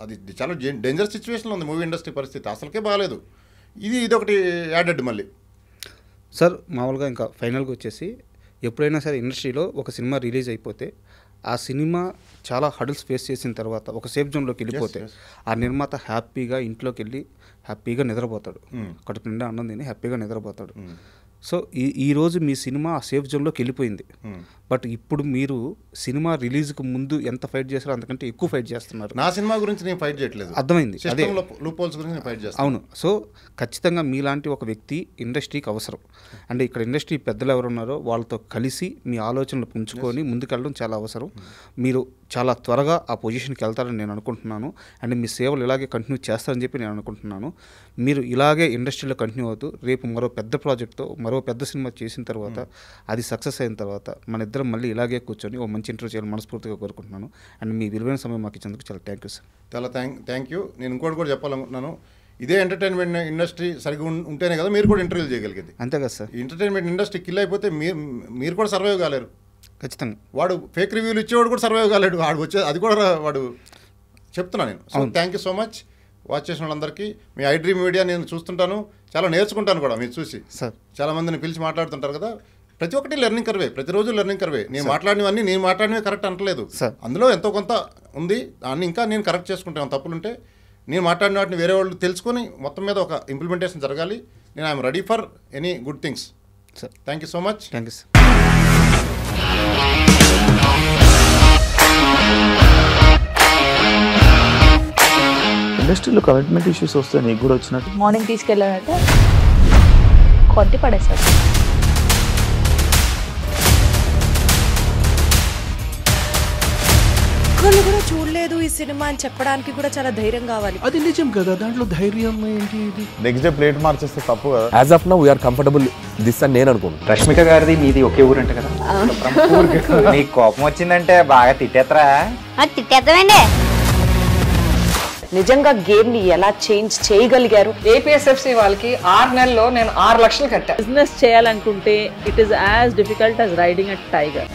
అది చాలా డేంజరస్ సిచ్యువేషన్లో ఉంది మూవీ ఇండస్ట్రీ పరిస్థితి, అసలుకే బాగాలేదు. ఇది ఒకటి యాడెడ్ మళ్ళీ. సార్ మామూలుగా ఇంకా ఫైనల్గా వచ్చేసి ఎప్పుడైనా సరే ఇండస్ట్రీలో ఒక సినిమా రిలీజ్ అయిపోతే ఆ సినిమా చాలా హడల్స్ ఫేస్ చేసిన తర్వాత ఒక సేఫ్ జోన్లోకి వెళ్ళిపోతే ఆ నిర్మాత హ్యాపీగా ఇంట్లోకి వెళ్ళి హ్యాపీగా నిద్రపోతాడు, కడుపు నిండా అన్నం తిని హ్యాపీగా నిద్రపోతాడు. సో ఈరోజు మీ సినిమా ఆ సేఫ్ జోన్లోకి వెళ్ళిపోయింది. బట్ ఇప్పుడు మీరు సినిమా రిలీజ్కి ముందు ఎంత ఫైట్ చేస్తారో అంతకంటే ఎక్కువ ఫైట్ చేస్తున్నారు. నా సినిమా గురించి నేను ఫైట్ చేయట్లేదు, అర్థమైంది. అదే లూప్ హోల్స్ గురించి ఫైట్ చేస్తాను. అవును. సో ఖచ్చితంగా మీలాంటి ఒక వ్యక్తి ఇండస్ట్రీకి అవసరం. అంటే ఇక్కడ ఇండస్ట్రీ పెద్దలు ఎవరు ఉన్నారో వాళ్ళతో కలిసి మీ ఆలోచనలు పుంజుకొని ముందుకెళ్ళడం చాలా అవసరం. మీరు చాలా త్వరగా ఆ పొజిషన్కి వెళ్తారని నేను అనుకుంటున్నాను. అండ్ మీ సేవలు ఇలాగే కంటిన్యూ చేస్తారని చెప్పి నేను అనుకుంటున్నాను. మీరు ఇలాగే ఇండస్ట్రీలో కంటిన్యూ అవుతూ రేపు మరో పెద్ద ప్రాజెక్ట్తో మరో పెద్ద సినిమా చేసిన తర్వాత అది సక్సెస్ అయిన తర్వాత మన ఇద్దరం మళ్ళీ ఇలాగే కూర్చొని ఓ మంచి ఇంటర్వ్యూ చేయాలని మనస్ఫూర్తిగా కోరుకుంటున్నాను. అండ్ మీ విలువైన సమయం మాకు ఇచ్చేందుకు చాలా థ్యాంక్ యూ సార్. చాలా థ్యాంక్ యూ. నేను ఇంకోటి కూడా చెప్పాలనుకుంటున్నాను, ఇదే ఎంటర్టైన్మెంట్ ఇండస్ట్రీ సరిగ్గా ఉంటేనే కదా మీరు కూడా ఇంటర్వ్యూలు చేయగలిగేది. అంతే కదా సార్. ఎంటర్టైన్మెంట్ ఇండస్ట్రీ కిల్ అయిపోతే మీరు కూడా సర్వైవ్ కాలేరు. ఖచ్చితంగా వాడు ఫేక్ రివ్యూలు ఇచ్చేవాడు కూడా సర్వైవ్ కాలేడు, వాడు అది కూడా వాడు చెప్తున్నాను నేను. So thank you so much watch చేసిన వాళ్ళందరికీ. మీ ఐడ్రీమ్ మీడియా నేను చూస్తుంటాను, చాలా నేర్చుకుంటాను కూడా మీరు చూసి. చాలా మందిని పిలిచి మాట్లాడుతుంటారు కదా, ప్రతి ఒక్కటి లెర్నింగ్ కర్వే, ప్రతిరోజు లెర్నింగ్ కర్వే. నేను మాట్లాడినవి కరెక్ట్ అంటలేదు, అందులో ఎంతో కొంత ఉంది, దాన్ని ఇంకా నేను కరెక్ట్ చేసుకుంటాను. తప్పులుంటే నేను మాట్లాడిన వాటిని వేరే వాళ్ళు తెలుసుకొని మొత్తం మీద ఒక ఇంప్లిమెంటేషన్ జరగాలి. నేను I'm ready for any good things. Thank you so much. Thank you sir. ఇండస్ట్రీలో కమిట్మెంట్ ఇష్యూస్ వస్తే నీకు కూడా వచ్చినట్టు మార్నింగ్ తీసుకెళ్ళానంటే కొట్టి పడేసారు. ఒక్కళ్ళు కూడా చూడలేదు ఈ సినిమా అని చెప్పడానికి కూడా చాలా ధైర్యం కావాలి. అది నిజం కదా, దాంట్లో ధైర్యం ఏంటి? నెక్స్ట్ డే ప్లేట్ మార్చేస్తే తప్పు కదా. As of now we are comfortable this అని నేను అనుకుంటున్నాను. రష్మిక గారిది మీది ఒకే ఊరు అంట కదా, నీకు కోపం వచ్చిందంటే బాగా తిట్టేత్తరా? తిట్టేద్దామండి. నిజంగా గేమ్ ని ఎలా చేంజ్ చేయగలిగారు? ఏపీఎస్ఎఫ్సి వాళ్ళకి 6 నెలల్లో నేను 6 లక్షలు కట్టా. బిజినెస్ చేయాలనుకుంటే it is as difficult as riding a tiger.